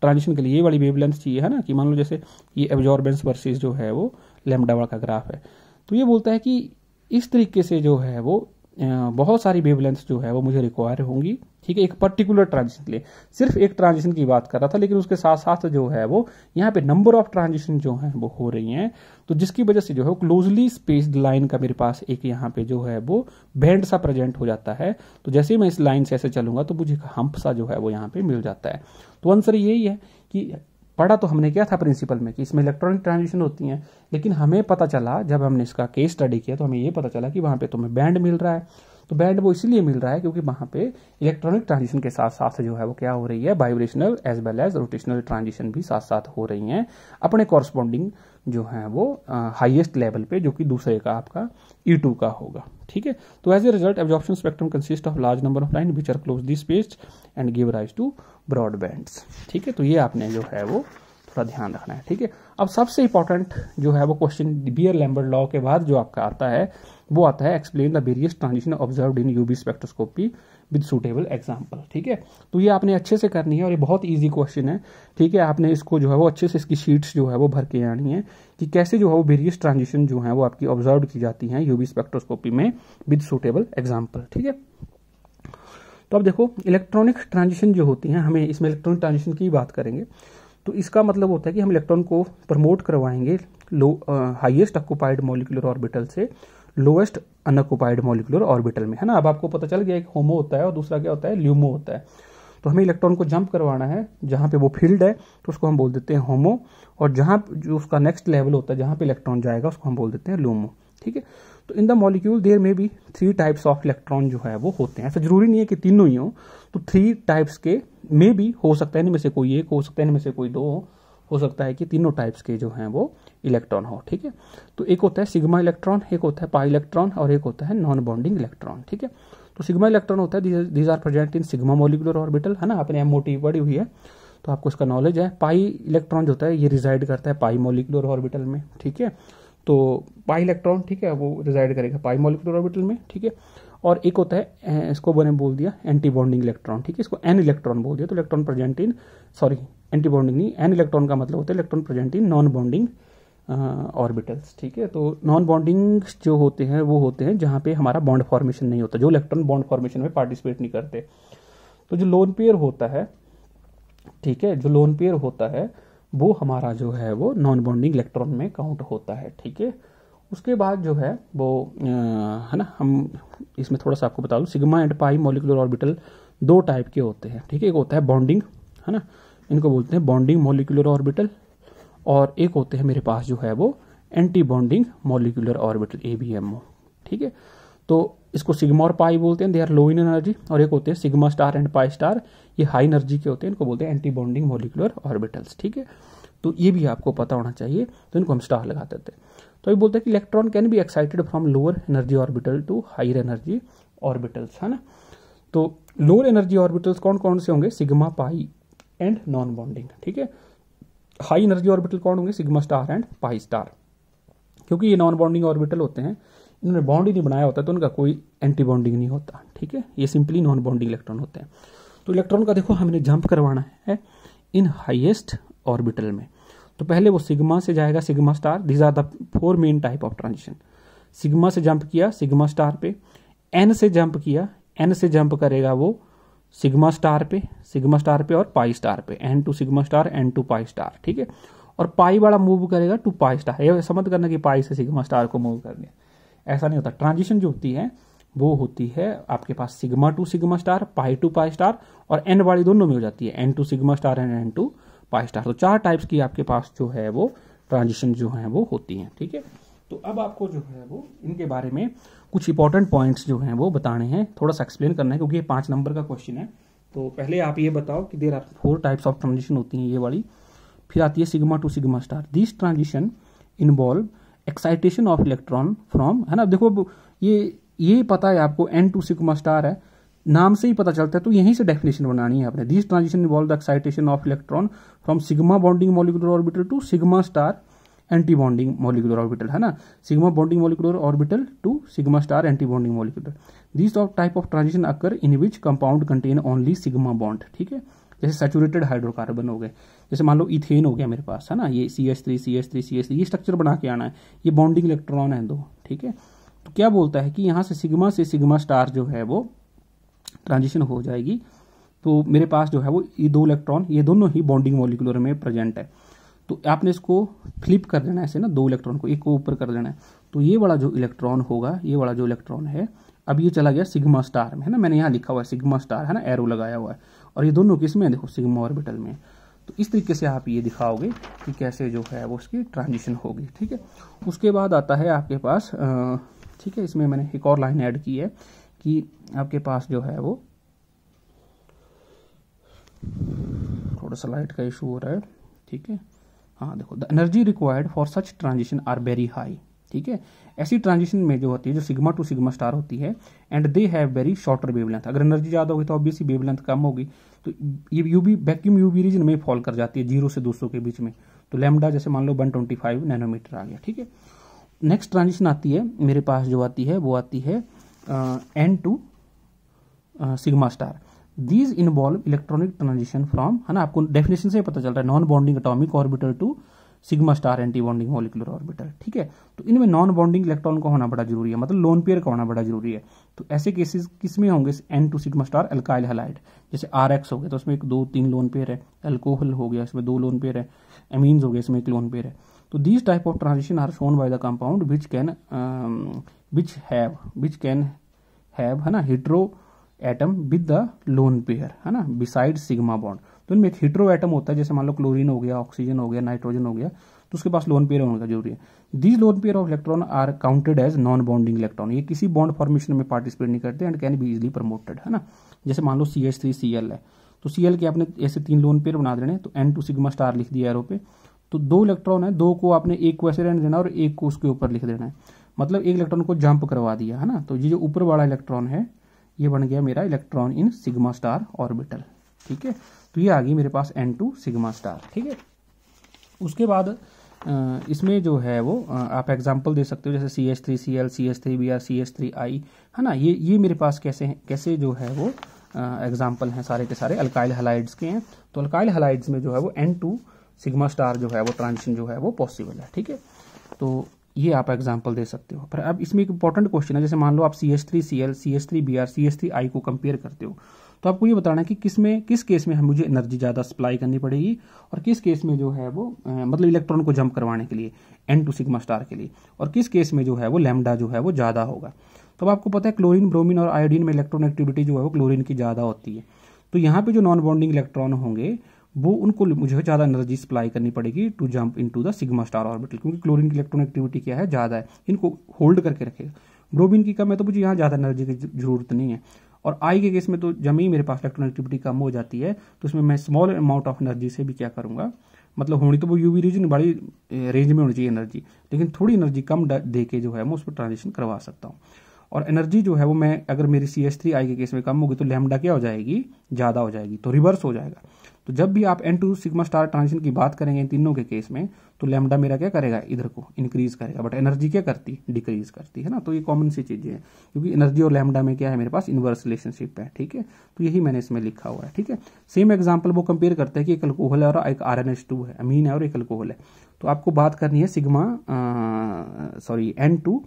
ट्रांजिशन के लिए ये वाली वेवलेंथ चाहिए, है ना, कि मान लो जैसे ये एब्जॉर्बेंस वर्सेस जो है वो लैम्डा वाला का ग्राफ है, तो ये बोलता है कि इस तरीके से जो है वो बहुत सारी वेवलेंथ जो है वो मुझे रिक्वायर होंगी, ठीक है, एक पर्टिकुलर ट्रांजिशन के लिए। सिर्फ एक ट्रांजिशन की बात कर रहा था, लेकिन उसके साथ साथ जो है वो यहाँ पे नंबर ऑफ ट्रांजिशन जो है वो हो रही हैं, तो जिसकी वजह से जो है क्लोजली स्पेस्ड लाइन का मेरे पास एक यहाँ पे जो है वो बैंड सा प्रेजेंट हो जाता है। तो जैसे ही मैं इस लाइन से ऐसे चलूंगा तो मुझे हम्प सा जो है वो यहाँ पे मिल जाता है। तो आंसर यही है कि पढ़ा तो हमने क्या था प्रिंसिपल में कि इसमें इलेक्ट्रॉनिक ट्रांजिशन होती हैं, लेकिन हमें पता चला जब हमने इसका केस स्टडी किया तो हमें ये पता चला कि वहाँ पे तुम्हें बैंड मिल रहा है। तो बैंड वो इसलिए मिल रहा है क्योंकि वहाँ पे इलेक्ट्रॉनिक ट्रांजिशन के साथ साथ जो है वो क्या हो रही है, vibrational as well as rotational transition भी साथ साथ हो रही हैं अपने कॉरस्पॉन्डिंग जो है वो हाईएस्ट लेवल पे, जो कि दूसरे का आपका E2 का होगा, ठीक है। तो as a result absorption spectrum consist of large number of line which are closely spaced and give rise to broad bands, ठीक है। तो ये आपने जो है वो थोड़ा ध्यान रखना है, ठीक है। अब सबसे इंपॉर्टेंट जो है वो क्वेश्चन बियर-लैम्बर्ट लॉ के बाद जो आपका आता है वो आता है explain the various transition observed in UV spectroscopy with suitable example, ठीक है। तो ये आपने अच्छे से करनी है और ये बहुत इजी क्वेश्चन है, ठीक है। आपने इसको जो है वो अच्छे से इसकी शीट्स जो है वो भर के आनी है कि कैसे जो है वो वेरियस ट्रांजिशन जो है वो आपकी ऑब्जर्व की जाती हैं यूवी स्पेक्ट्रोस्कोपी में विद सूटेबल एग्जाम्पल, ठीक है। तो अब देखो इलेक्ट्रॉनिक ट्रांजिशन जो होती हैं, हमें इसमें इलेक्ट्रॉनिक ट्रांजिशन की बात करेंगे, तो इसका मतलब होता है कि हम इलेक्ट्रॉन को प्रमोट करवाएंगे लो हाईएस्ट ऑक्यूपाइड मॉलिक्यूलर ऑर्बिटल से लोएस्ट अनऑक्युपाइड मॉलिक्यूलर ऑर्बिटल में, है ना। अब आपको पता चल गया एक होमो होता है और दूसरा क्या होता है, ल्यूमो होता है। तो हमें इलेक्ट्रॉन को जंप करवाना है, जहाँ पे वो फील्ड है तो उसको हम बोल देते हैं होमो, और जहाँ जो उसका नेक्स्ट लेवल होता है जहाँ पे इलेक्ट्रॉन जाएगा उसको हम बोल देते हैं लूमो, ठीक है। तो इन द मॉलिक्यूल देयर में भी 3 टाइप्स ऑफ इलेक्ट्रॉन जो है वो होते हैं। ऐसा जरूरी नहीं है कि तीनों ही हो, तो 3 टाइप्स के में भी हो सकता है, इनमें से कोई एक हो सकता है, इनमें से कोई 2 हो सकता है कि तीनों टाइप्स के जो हैं वो इलेक्ट्रॉन हो, ठीक है। तो एक होता है सिग्मा इलेक्ट्रॉन, एक होता है पाई इलेक्ट्रॉन, और एक होता है नॉन बॉन्डिंग इलेक्ट्रॉन, ठीक है। तो सिग्मा इलेक्ट्रॉन होता है these are present in sigma molecular orbital, है ना। आपने एमओटी पढ़ी हुई है तो आपको इसका नॉलेज है। पाई इलेक्ट्रॉन जो होता है ये रिजाइड करता है पाई मॉलिक्यूलर ऑर्बिटल में, ठीक है। तो पाई इलेक्ट्रॉन, ठीक है, वो रिजाइड करेगा पाई मॉलिक्यूलर ऑर्बिटल में, ठीक है। और एक होता है, इसको मैंने बोल दिया एंटी बॉन्डिंग इलेक्ट्रॉन, ठीक है, इसको एन इलेक्ट्रॉन बोल दिया। तो electron present in, sorry anti bonding नहीं, एन इलेक्ट्रॉन का मतलब होता है electron present in non bonding orbitals, ठीक है। तो नॉन बॉन्डिंग जो होते हैं वो होते हैं जहाँ पे हमारा बॉन्ड फॉर्मेशन नहीं होता, जो इलेक्ट्रॉन बॉन्ड फॉर्मेशन में पार्टिसिपेट नहीं करते। तो जो लोन पेयर होता है, ठीक है, जो लोन पेयर होता है वो हमारा जो है वो नॉन बॉन्डिंग इलेक्ट्रॉन में काउंट होता है, ठीक है। उसके बाद जो है वो है ना, हम इसमें थोड़ा सा आपको बता दूं, sigma and pi molecular orbital 2 type के होते हैं, ठीक है। एक होता है बॉन्डिंग, है ना, इनको बोलते हैं बॉन्डिंग मॉलिक्यूलर ऑर्बिटल, और एक होते हैं मेरे पास जो है वो anti bonding molecular orbital, ABMO, ठीक है। तो इसको सिग्मा और पाई बोलते हैं, they are low in energy, और एक होते हैं sigma star and pi star, ये हाई एनर्जी के होते हैं, इनको बोलते हैं एंटी बॉन्डिंग मॉलिक्यूलर ऑर्बिटल्स, ठीक है। तो ये भी आपको पता होना चाहिए, तो इनको हम स्टार लगा देते हैं। तो ये बोलते हैं कि electron can be excited from lower energy orbital to higher energy orbitals, है ना। तो लोअर एनर्जी ऑर्बिटल्स कौन कौन से होंगे, sigma pi and non bonding, ठीक है। हाई एनर्जी ऑर्बिटल कौन होंगे, sigma star and pi star. क्योंकि ये नॉन बॉन्डिंग ऑर्बिटल होते हैं, इन्होंने बॉन्ड ही नहीं बनाया होता तो उनका कोई एंटी बॉन्डिंग नहीं होता, ठीक है। ये सिंपली नॉन बॉन्डिंग इलेक्ट्रॉन होते हैं। तो इलेक्ट्रॉन का देखो हमने जंप करवाना है इन हाईएस्ट ऑर्बिटल में। तो पहले वो सिग्मा से जाएगा, sigma star, these are the 4 main type of transition. Sigma से जंप किया सिग्मा स्टार पे, एन से जंप किया, एन से जंप करेगा वो सिग्मा स्टार पे और पाई स्टार पे, N to sigma star, N to pi star, ठीक है। और पाई वाला मूव करेगा टू पाई स्टार। ये समझ करना कि पाई से सिग्मा स्टार को मूव कर दिया, ऐसा नहीं होता। ट्रांजिशन जो होती है वो होती है आपके पास sigma to sigma star, pi to pi star, और एन वाली दोनों में हो जाती है, N to sigma star and n to pi star. तो 4 टाइप्स की आपके पास जो है वो ट्रांजिशन जो है वो होती है, ठीक है। तो अब आपको जो है वो इनके बारे में कुछ इंपॉर्टेंट पॉइंट्स जो हैं वो बताने हैं, थोड़ा सा एक्सप्लेन करना है, क्योंकि ये 5 नंबर का क्वेश्चन है। तो पहले आप ये बताओ कि there are 4 types of transition होती हैं, ये वाली। फिर आती है sigma to sigma star. This transition involve excitation of electron from, है ना। देखो ये पता है आपको, एन टू सिग्मा स्टार है, नाम से ही पता चलता है, तो यहीं से डेफिनेशन बनानी है आपने। This transition involve the excitation of electron from sigma bonding molecular orbital to sigma star anti bonding molecular orbital, है ना। Sigma bonding molecular orbital to sigma star anti bonding molecular. This type of transition occur in which compound contain only sigma bond, ठीक है। जैसे saturated hydrocarbon हो गए, जैसे मान लो ethane हो गया मेरे पास, है ना, ये CH3 ये स्ट्रक्चर बना के आना है, ये बॉन्डिंग इलेक्ट्रॉन है 2, ठीक है। तो क्या बोलता है कि यहाँ से सिग्मा स्टार जो है वो ट्रांजिशन हो जाएगी, तो मेरे पास जो है वो ये 2 इलेक्ट्रॉन, ये दोनों ही बॉन्डिंग मॉलिक्यूलर में प्रेजेंट है। तो आपने इसको फ्लिप कर देना है ऐसे ना, 2 इलेक्ट्रॉन को, एक को ऊपर कर देना है। तो ये वाला जो इलेक्ट्रॉन होगा, ये वाला जो इलेक्ट्रॉन है, अब ये चला गया सिग्मा स्टार में, है ना। मैंने यहाँ लिखा हुआ है सिग्मा स्टार, है ना, एरो लगाया हुआ है, और ये दोनों किस में, देखो सिग्मा ऑर्बिटल में। तो इस तरीके से आप ये दिखाओगे कि कैसे जो है वो उसकी ट्रांजिशन होगी, ठीक है। उसके बाद आता है आपके पास, ठीक है, इसमें मैंने एक और लाइन ऐड की है कि आपके पास जो है वो थोड़ा सा लाइट का इशू हो रहा है, ठीक है। हाँ देखो, the energy required for such transition are very high, ठीक है। ऐसी ट्रांजिशन में जो होती है, जो सिग्मा टू सिग्मा स्टार होती है, and they have very shorter wavelength. अगर एनर्जी ज्यादा होगी तो ऑब्वियसली वेवलेंथ कम होगी, तो ये यूवी वैक्यूम यूवी रीजन में फॉल कर जाती है 0 से 200 के बीच में। तो लैम्डा जैसे मान लो 125 नैनोमीटर आ गया, ठीक है। नेक्स्ट ट्रांजिशन आती है मेरे पास, जो आती है वो आती है N to sigma star. These involve electronic transition from, है ना, आपको डेफिनेशन से पता चल रहा है, non bonding atomic orbital to sigma star anti bonding molecular orbital, ठीक है। तो इनमें नॉन बॉन्डिंग इलेक्ट्रॉन का होना बड़ा जरूरी है, मतलब लोन पेयर का होना बड़ा जरूरी है। तो ऐसे केसेस किसमें होंगे, N to sigma star alkyl halide, जैसे RX हो गया तो उसमें 1 2 3 लोन पेयर है, अल्कोहल हो गया इसमें 2 लोन पेयर है, एमीन्स हो गया इसमें 1 लोन पेयर है। तो these type of transition are shown by the compound which can have, है ना, hetero atom with the lone pair, है ना, बिसाइड सिग्मा बॉन्ड। तो इनमें एक हिट्रो एटम होता है, जैसे मान लो क्लोरीन हो गया, ऑक्सीजन हो गया, नाइट्रोजन हो गया, तो उसके पास लोन पेयर होने का जरूरी है। These lone pair of electron are counted as non bonding electron, ये किसी बॉन्ड फॉर्मेशन में पार्टिसिपेट नहीं करते and can be easily promoted, है ना। जैसे मान लो CH3Cl है, तो Cl के आपने ऐसे 3 लोन पेयर बना देने, तो N2 सिग्मा स्टार लिख दिया एरो पे, तो 2 इलेक्ट्रॉन है, 2 को आपने एक को ऐसे रहने देना और एक को उसके ऊपर लिख देना है, मतलब एक इलेक्ट्रॉन को जंप करवा दिया, है ना। तो ये जो ऊपर वाला इलेक्ट्रॉन है ये बन गया मेरा electron in sigma star orbital, ठीक है। तो ये आ गई मेरे पास N2 सिग्मा स्टार, ठीक है। उसके बाद इसमें जो है वो आप एग्जांपल दे सकते हो, जैसे CH3Cl, CH3Br, CH3I, है ना। ये मेरे पास कैसे जो है वो एग्जांपल हैं, सारे के सारे अल्काइल हैलाइड्स के हैं। तो अल्काइल हैलाइड्स में जो है वो N2 सिग्मा स्टार जो है वो ट्रांजिशन जो है वो पॉसिबल है, ठीक है। तो ये आप एग्जांपल दे सकते हो। पर अब इसमें एक इंपॉर्टेंट क्वेश्चन है, जैसे मान लो आप CH3Cl, CH3Br, CH3I को कंपेयर करते हो, तो आपको ये बताना है कि किस केस में मुझे एनर्जी ज़्यादा सप्लाई करनी पड़ेगी और किस केस में जो है वो मतलब इलेक्ट्रॉन को जंप करवाने के लिए N2 सिग्मा स्टार के लिए, और किस केस में जो है वो लैम्डा जो है वो ज़्यादा होगा। तो अब आपको पता है क्लोरीन, ब्रोमीन और आयोडीन में इलेक्ट्रॉन एक्टिविटी जो है वो क्लोरीन की ज़्यादा होती है। तो यहाँ पे जो नॉन बॉन्डिंग इलेक्ट्रॉन होंगे वो उनको मुझे ज़्यादा एनर्जी सप्लाई करनी पड़ेगी to jump into the sigma star orbital, क्योंकि क्लोरीन की इलेक्ट्रॉन एक्टिविटी क्या है, ज़्यादा है, इनको होल्ड करके रखेगा। ब्रोमीन की कम है तो मुझे यहाँ ज़्यादा एनर्जी की जरूरत नहीं है। और आई के केस में तो जब ही मेरे पास इलेक्ट्रॉन एक्टिविटी कम हो जाती है तो उसमें मैं स्मॉल अमाउंट ऑफ एनर्जी से भी क्या करूँगा, मतलब होनी तो वो यूवी रीजन बड़ी रेंज में होनी चाहिए एनर्जी, लेकिन थोड़ी एनर्जी कम दे के जो है मैं उस पर ट्रांजिशन करवा सकता हूँ। और एनर्जी जो है वो मैं अगर मेरी CH3I के केस में कम होगी तो लैम्डा क्या हो जाएगी, ज़्यादा हो जाएगी, तो रिवर्स हो जाएगा। तो जब भी आप N2 सिग्मा स्टार ट्रांजिशन की बात करेंगे इन तीनों के केस में, तो लैम्डा मेरा क्या करेगा, इधर को इंक्रीज करेगा, बट एनर्जी क्या करती, डिक्रीज करती है ना। तो ये कॉमन सी चीज़ें हैं, क्योंकि एनर्जी और लैम्डा में क्या है, मेरे पास इनवर्स रिलेशनशिप है, ठीक है। तो यही मैंने इसमें लिखा हुआ है, ठीक है। सेम एग्जाम्पल वो कंपेयर करते हैं कि एक अल्कोहल है और एक RNH2 है, अमीन है और एक अल्कोहल है। तो आपको बात करनी है N2,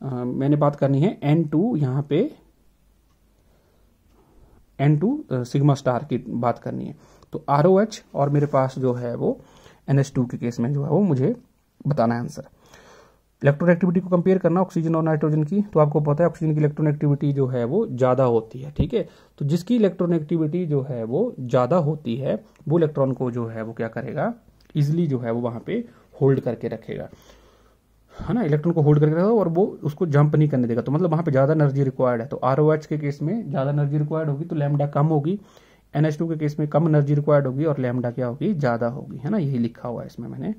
मैंने बात करनी है N2 यहाँ पे N2 सिग्मा स्टार की बात करनी है। तो ROH और मेरे पास जो है वो NH2 के केस में जो है वो मुझे बताना है आंसर। इलेक्ट्रॉन एक्टिविटी को कंपेयर करना ऑक्सीजन और नाइट्रोजन की, तो आपको पता है ऑक्सीजन की इलेक्ट्रॉन एक्टिविटी जो है वो ज़्यादा होती है, ठीक है। तो जिसकी इलेक्ट्रॉन एक्टिविटी जो है वो ज़्यादा होती है वो इलेक्ट्रॉन को जो है वो क्या करेगा, इजिली जो है वो वहाँ पे होल्ड करके रखेगा, है ना, इलेक्ट्रॉन को होल्ड करके रखेगा और वो उसको जंप नहीं करने देगा। तो मतलब वहाँ पे ज़्यादा एनर्जी रिक्वायर्ड है। तो ROH के केस में ज़्यादा एनर्जी रिक्वायर्ड होगी तो लैम्डा कम होगी, NH2 के केस में कम एनर्जी रिक्वायर्ड होगी और लैम्डा क्या होगी, ज़्यादा होगी, है ना। यही लिखा हुआ है इसमें मैंने,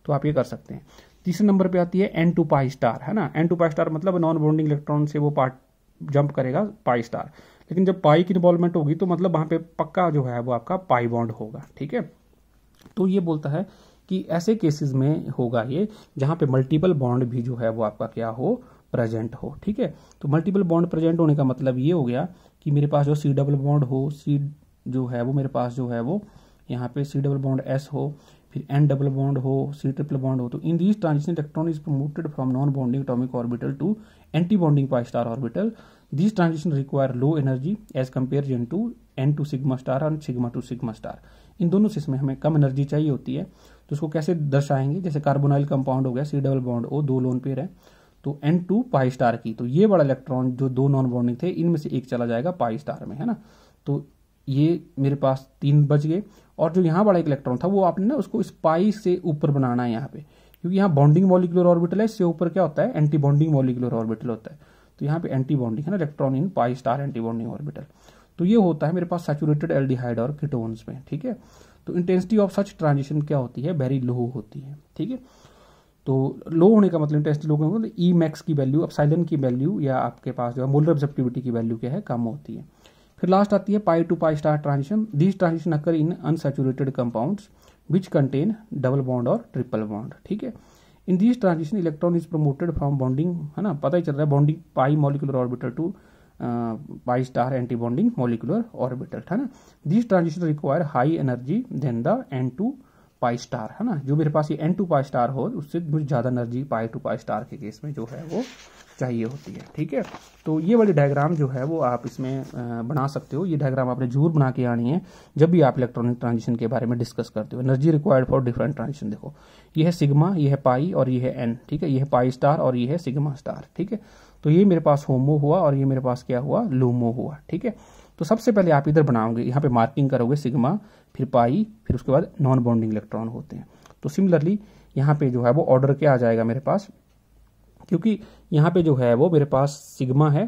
तो आप ये कर सकते हैं। तीसरे नंबर पे आती है N2 पाई स्टार, है ना। N2 पाई स्टार मतलब नॉन बॉन्डिंग इलेक्ट्रॉन से वो पार्ट जंप करेगा पाई स्टार, लेकिन जब पाई की इन्वॉल्वमेंट होगी तो मतलब वहाँ पे पक्का जो है वो आपका पाई बॉन्ड होगा, ठीक है। तो ये बोलता है कि ऐसे केसेस में होगा ये जहाँ पे मल्टीपल बॉन्ड भी जो है वो आपका क्या हो, प्रेजेंट हो, ठीक है। तो मल्टीपल बॉन्ड प्रेजेंट होने का मतलब ये हो गया कि मेरे पास जो C डबल बॉन्ड हो, C जो है वो मेरे पास जो है वो यहाँ पे C डबल बॉन्ड S हो, फिर N डबल बॉन्ड हो, C ट्रिपल बॉन्ड हो। तो in these transition electron is promoted from non bonding atomic orbital to anti bonding pi star orbital. These transition require low energy as comparison to N2 sigma star और sigma to sigma star. इन दोनों से इसमें हमें कम energy चाहिए होती है, तो उसको कैसे दर्शाएंगे, जैसे कार्बोनाइल कंपाउंड हो गया, C double bond O, 2 loan pair है, तो N2 पाई स्टार की, तो ये वाला इलेक्ट्रॉन जो 2 नॉन बॉन्डिंग थे इनमें से एक चला जाएगा पाई स्टार में, है ना। तो ये मेरे पास 3 बच गए। और जो यहाँ वाला एक इलेक्ट्रॉन था वो आपने ना उसको इस पाई से ऊपर बनाना है यहाँ पे, क्योंकि यहाँ बॉन्डिंग मॉलिक्यूलर ऑर्बिटल है, इससे ऊपर क्या होता है, एंटी बॉन्डिंग मॉलिक्यूलर ऑर्बिटल होता है। तो यहाँ पे एंटी बॉन्डिंग है ना, electron in pi star anti bonding orbital. तो ये होता है मेरे पास सैचुरेटेड एल्डिहाइड और कीटोन्स में, ठीक है। तो इंटेंसिटी ऑफ सच ट्रांजिशन क्या होती है, वेरी लो होती है, ठीक है। तो लो होने का मतलब इंटेंसिटी लो होने का मतलब ई मैक्स की वैल्यू, एप्सिलॉन की वैल्यू या आपके पास जो है मोलर रिसेप्टिविटी की वैल्यू क्या है, कम होती है। फिर लास्ट आती है pi to pi star transition. This transition occur in unsaturated compounds which contain double bond और ट्रिपल बॉन्ड, ठीक है। In this transition electron is promoted from bonding, है ना, पता ही चल रहा है, bonding pi molecular orbital to pi star anti bonding molecular orbital, है ना। This transition require high energy than the N2 pi star, है ना। जो मेरे पास ये n2 पाई स्टार हो उससे मुझे ज़्यादा energy pi to pi star के केस में जो है वो चाहिए होती है, ठीक है। तो ये वाली डायग्राम जो है वो आप इसमें बना सकते हो। ये डायग्राम आपने जरूर बना के आनी है जब भी आप इलेक्ट्रॉनिक ट्रांजिशन के बारे में डिस्कस करते हो। Energy required for different transition, देखो ये है सिग्मा, ये है पाई और ये है एन, ठीक है। ये है पाई स्टार और ये है सिग्मा स्टार, ठीक है। तो ये मेरे पास होमो हुआ और ये मेरे पास क्या हुआ, लूमो हुआ, ठीक है। तो सबसे पहले आप इधर बनाओगे, यहाँ पे मार्किंग करोगे सिग्मा, फिर पाई, फिर उसके बाद नॉन बॉन्डिंग इलेक्ट्रॉन होते हैं। तो सिमिलरली यहाँ पे जो है वो ऑर्डर क्या आ जाएगा मेरे पास, क्योंकि यहाँ पे जो है वो मेरे पास सिग्मा है,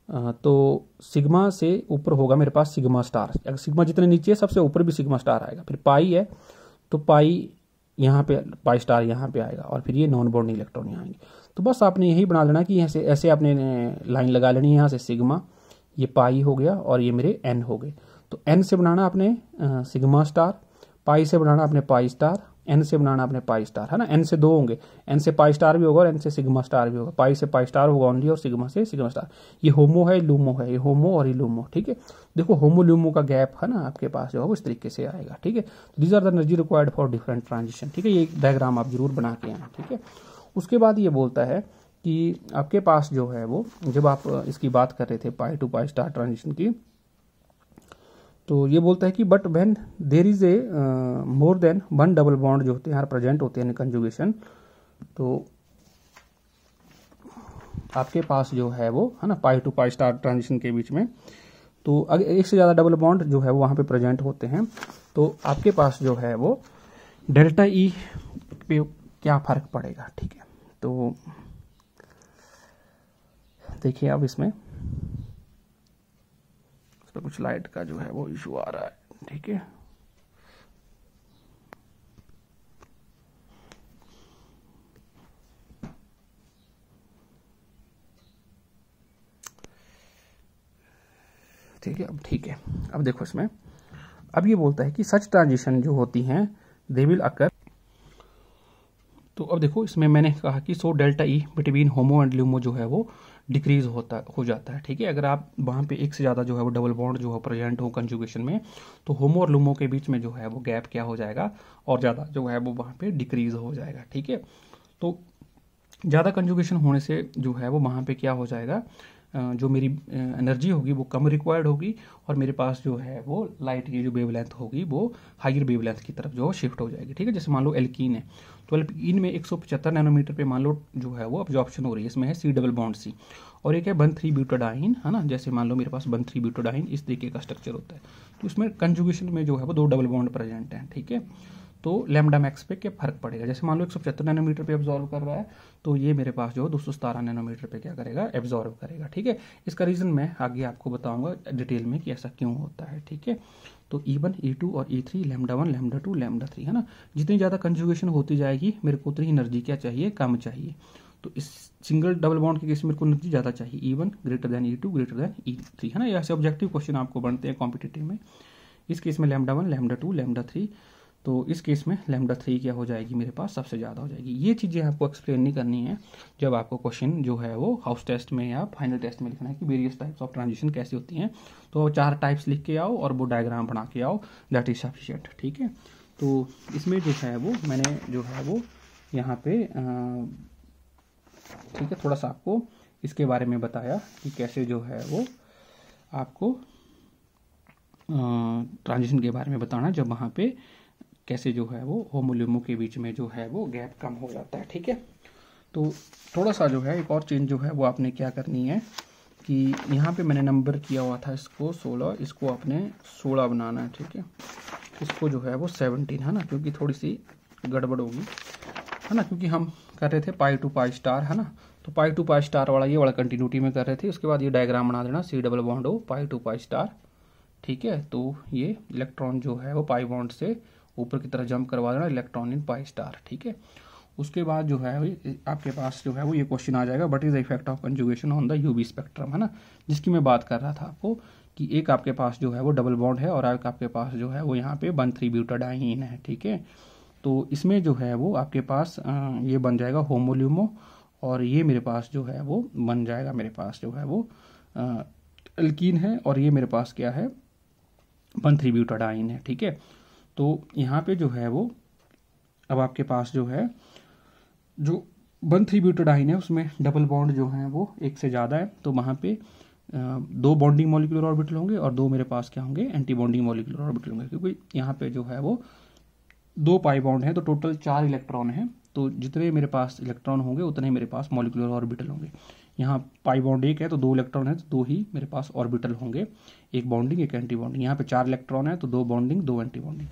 तो सिग्मा से ऊपर होगा मेरे पास सिग्मा स्टार। अगर सिग्मा जितने नीचे है सबसे ऊपर भी सिग्मा स्टार आएगा। फिर पाई है तो पाई यहाँ पे, पाई स्टार यहाँ पे आएगा और फिर ये नॉन बॉन्डिंग इलेक्ट्रॉन यहाँ आएंगे। तो बस आपने यही बना लेना कि यहाँ से ऐसे आपने लाइन लगा लेनी है, यहाँ से सिग्मा, ये पाई हो गया और ये मेरे एन हो गए। तो एन से बनाना आपने सिग्मा स्टार, पाई से बनाना आपने पाई स्टार, एन से बनाना आपने पाई स्टार, है ना। एन से दो होंगे, एन से पाई स्टार भी होगा और एन से सिग्मा स्टार भी होगा। पाई से पाई स्टार होगा ओनली और सिग्मा से सिग्मा स्टार। ये होमो है, लूमो है, ये होमो और ये लूमो, ठीक है। देखो होमो लूमो का गैप है ना आपके पास जो है वो इस तरीके से आएगा, ठीक है। These are the energy required for different transition, ठीक है। ये डायग्राम आप जरूर बना के आना, ठीक है। उसके बाद ये बोलता है कि आपके पास जो है वो, जब आप इसकी बात कर रहे थे pi to pi star transition की, तो ये बोलता है कि but when there is a more than one double bond जो होते हैं यहाँ प्रेजेंट होते हैं कंजुगेशन, तो आपके पास जो है वो, है ना, पाई टू पाई स्टार ट्रांजिशन के बीच में, तो अगर एक से ज़्यादा डबल बॉन्ड जो है वो वहाँ पे प्रेजेंट होते हैं, तो आपके पास जो है वो डेल्टा ई पे क्या फर्क पड़ेगा, ठीक है। तो देखिए अब इसमें कुछ लाइट का जो है वो इशू आ रहा है, ठीक है। ठीक है, अब ठीक है। अब देखो इसमें, अब ये बोलता है कि सच ट्रांजिशन जो होती हैं दे विल अकर। तो अब देखो इसमें मैंने कहा कि so delta E between homo and LUMO जो है वो डिक्रीज हो जाता है, ठीक है। अगर आप वहाँ पे एक से ज़्यादा जो है वो डबल बॉन्ड जो है प्रेजेंट हो कंजुगेशन में, तो होमो और लूमो के बीच में जो है वो गैप क्या हो जाएगा, और ज़्यादा जो है वो वहाँ पे डिक्रीज हो जाएगा, ठीक है। तो ज़्यादा कंजुगेशन होने से जो है वो वहाँ पे क्या हो जाएगा, जो मेरी एनर्जी होगी वो कम रिक्वायर्ड होगी और मेरे पास जो है वो लाइट की जो वेवलेंथ होगी वो हायर वेवलेंथ की तरफ जो शिफ्ट हो जाएगी, ठीक है। जैसे मान लो एल्कीन है, तो एल्कीन में 175 नैनोमीटर पे मान लो जो है वो अब्जॉर्प्शन हो रही है। इसमें है सी डबल बॉन्ड सी, और एक है 1,3 ब्यूटाडाइन, है ना। जैसे मान लो मेरे पास 1,3 ब्यूटाडाइन इस तरीके का स्ट्रक्चर होता है, तो इसमें कंजुगेशन में जो है वो 2 डबल बॉन्ड प्रेजेंट हैं, ठीक है। तो लैम्डा मैक्स पे क्या फर्क पड़ेगा, जैसे मान लो 175 नैनोमीटर पे एब्जॉर्व कर रहा है, तो ये मेरे पास जो 217 नैनोमीटर पे क्या करेगा, एब्जॉर्व करेगा, ठीक है। इसका रीजन मैं आगे आपको बताऊंगा डिटेल में कि ऐसा क्यों होता है, ठीक है। तो E1, E2 और E3, लैम्डा 1, लैम्डा 2, लैम्डा 3, है ना। जितनी ज़्यादा कंजुगेशन होती जाएगी मेरे को उतनी एनर्जी क्या चाहिए, कम चाहिए। तो इस सिंगल डबल बॉन्ड के केस में मेरे को एनर्जी ज़्यादा चाहिए, E1 greater than E2 greater than E3, है ना। ऐसे ऑब्जेक्टिव क्वेश्चन आपको बनते हैं कॉम्पिटिटिव में। इस केस में लैम्डा 1, लैम्डा 2, लैम्डा 3, तो इस केस में लैम्डा 3 क्या हो जाएगी मेरे पास, सबसे ज़्यादा हो जाएगी। ये चीज़ें आपको एक्सप्लेन नहीं करनी है जब आपको क्वेश्चन जो है वो हाउस टेस्ट में या फाइनल टेस्ट में लिखना है कि वेरियस टाइप्स ऑफ ट्रांजिशन कैसी होती हैं। तो 4 टाइप्स लिख के आओ और वो डायग्राम बना के आओ, दैट इज सफिशिएंट, ठीक है। तो इसमें जो है वो मैंने जो है वो यहाँ पे ठीक है थोड़ा सा आपको इसके बारे में बताया कि कैसे जो है वो आपको ट्रांजिशन के बारे में बताना, जब वहाँ पे कैसे जो है वो होमो लूमो के बीच में जो है वो गैप कम हो जाता है, ठीक है। तो थोड़ा सा जो है एक और चेंज जो है वो आपने क्या करनी है कि यहाँ पे मैंने नंबर किया हुआ था इसको 16, इसको आपने 16 बनाना है, ठीक है। इसको जो है वो 17, है ना, क्योंकि थोड़ी सी गड़बड़ होगी, है ना, क्योंकि हम कर रहे थे पाई टू पाई स्टार, है ना। तो पाई टू पाई स्टार वाला ये वाला कंटिन्यूटी में कर रहे थे। उसके बाद ये डायग्राम बना देना, सी डबल बॉन्ड हो पाई टू पाई स्टार, ठीक है। तो ये इलेक्ट्रॉन जो है वो पाई बॉन्ड से ऊपर की तरफ जंप करवा देना, इलेक्ट्रॉन इन पाई स्टार, ठीक है। उसके बाद जो है आपके पास जो है वो ये क्वेश्चन आ जाएगा, what is the effect of conjugation on the UV spectrum, है ना, जिसकी मैं बात कर रहा था आपको कि एक आपके पास जो है वो डबल बॉन्ड है और एक आपके पास जो है वो यहाँ पे 1,3 ब्यूटाडाइन है, ठीक है। तो इसमें जो है वो आपके पास ये बन जाएगा होमोल्यूमो, और ये मेरे पास जो है वो बन जाएगा, मेरे पास जो है वो एल्कीन है, और ये मेरे पास क्या है 1,3 ब्यूटाडाइन है, ठीक है। तो यहाँ पे जो है वो अब आपके पास जो है जो 1,3 ब्यूटाडाइन है उसमें डबल बॉन्ड जो है वो एक से ज़्यादा है, तो वहाँ पे 2 बॉन्डिंग मॉलिक्यूलर ऑर्बिटल होंगे और 2 मेरे पास क्या होंगे, एंटी बॉन्डिंग मॉलिक्यूलर ऑर्बिटल होंगे, क्योंकि यहाँ पे जो है वो 2 पाई बॉन्ड है तो टोटल 4 इलेक्ट्रॉन है, तो जितने मेरे पास इलेक्ट्रॉन होंगे उतने मेरे पास मॉलिक्यूलर ऑर्बिटल होंगे। यहाँ पाई बॉन्ड 1 है तो 2 इलेक्ट्रॉन है तो 2 ही मेरे पास ऑर्बिटल होंगे, एक बॉन्डिंग एक एंटी बॉन्डिंग। यहाँ पे 4 इलेक्ट्रॉन है तो 2 बॉन्डिंग 2 एंटी बॉन्डिंग।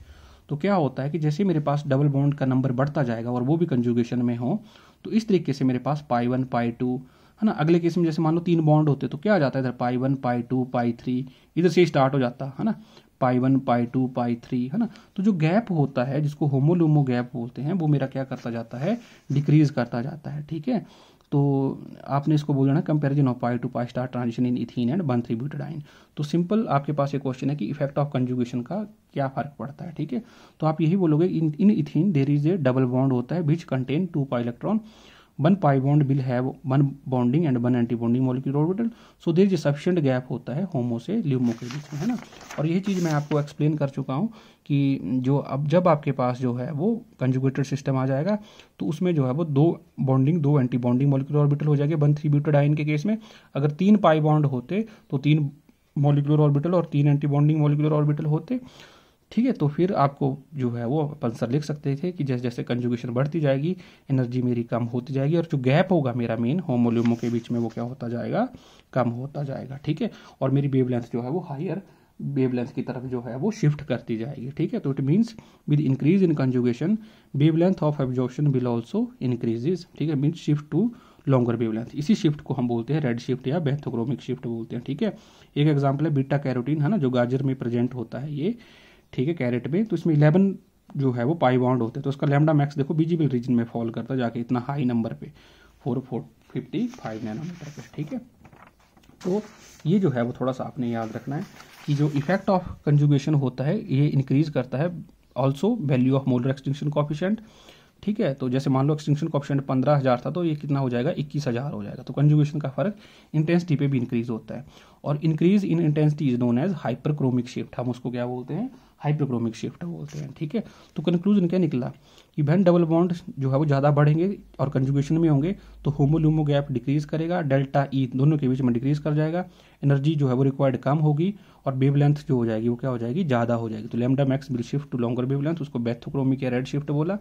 तो क्या होता है कि जैसे मेरे पास डबल बॉन्ड का नंबर बढ़ता जाएगा और वो भी कंजुगेशन में हो, तो इस तरीके से मेरे पास पाई 1 पाई 2 है ना। अगले केस में जैसे मान लो 3 बॉन्ड होते तो क्या आ जाता है, इधर पाई 1 पाई 2 पाई 3 इधर से स्टार्ट हो जाता है ना, पाई 1 पाई 2 पाई 3 है ना। तो जो गैप होता है जिसको होमोलुमो गैप बोलते हैं वो मेरा क्या करता जाता है, डिक्रीज करता जाता है, ठीक है। तो आपने इसको बोलना comparison of pi to pi star transition in ethene and 1,3 butadiene. तो सिंपल आपके पास एक क्वेश्चन है कि इफेक्ट ऑफ कंजुगेशन का क्या फर्क पड़ता है, ठीक है। तो आप यही बोलोगे in ethene there is a double bond होता है which contain 2 pi electron, 1 pi bond will have 1 bonding and 1 anti bonding molecular orbital, so there is a sufficient gap होता है होमो से ल्यूमो के बीच में, है ना। और यही चीज़ मैं आपको एक्सप्लेन कर चुका हूँ कि जो अब जब आपके पास जो है वो कंजुगेटेड सिस्टम आ जाएगा तो उसमें जो है वो 2 bonding 2 anti bonding molecular orbital हो जाएंगे 1,3 ब्यूटाडाइन के केस में। अगर 3 पाई बॉन्ड होते तो 3 मॉलिक्यूलर ऑर्बिटल और 3 एंटी बॉन्डिंग मॉलिक्यूलर ऑर्बिटल होते, ठीक है। तो फिर आपको जो है वो आंसर लिख सकते थे कि जैसे जैसे कंजुगेशन बढ़ती जाएगी एनर्जी मेरी कम होती जाएगी और जो गैप होगा मेरा मेन होमोल्यूमो के बीच में वो क्या होता जाएगा, कम होता जाएगा, ठीक है। और मेरी वेवलेंथ जो है वो हायर वेवलेंथ की तरफ जो है वो शिफ्ट करती जाएगी, ठीक है। तो it means with increase in conjugation wavelength of absorption will also increases, ठीक है, means shift to longer wavelength. इसी शिफ्ट को हम बोलते हैं रेड शिफ्ट या बेंथोक्रोमिक शिफ्ट बोलते हैं, ठीक है। एक एग्जाम्पल है बीटा कैरोटीन, है ना, जो गाजर में प्रेजेंट होता है ये, ठीक है, कैरेट में। तो इसमें 11 जो है वो पाई बॉन्ड होते हैं, तो उसका लैम्डा मैक्स देखो विजिबल रीजन में फॉल करता है जाके इतना हाई नंबर पे 455 नैनोमीटर पे, ठीक है। तो ये जो है वो थोड़ा सा आपने याद रखना है कि जो इफेक्ट ऑफ कंजुगेशन होता है ये इंक्रीज करता है also value of molar extinction coefficient, ठीक है। तो जैसे मान लो एक्सटिंक्शन कोफिशिएंट 15,000 था तो ये कितना हो जाएगा, 21,000 हो जाएगा। तो कंजुगेशन का फर्क इंटेंसिटी पे भी इंक्रीज होता है और increase in intensity is known as hyperchromic shift, हम उसको क्या बोलते हैं, हाइपरक्रोमिक शिफ्ट बोलते हैं, ठीक है। तो कंक्लूजन क्या निकला कि व्हेन डबल बॉन्ड जो है वो ज़्यादा बढ़ेंगे और कंजुगेशन में होंगे तो होमोल्यूमो गैप डिक्रीज करेगा, डेल्टा ई दोनों के बीच में डिक्रीज कर जाएगा, एनर्जी जो है वो रिक्वायर्ड कम होगी और वेवलेंथ जो हो जाएगी वो क्या हो जाएगी, ज़्यादा हो जाएगी। तो lambda max will shift to longer wavelength, उसको बेंथोक्रोमिक या रेड शिफ्ट बोला।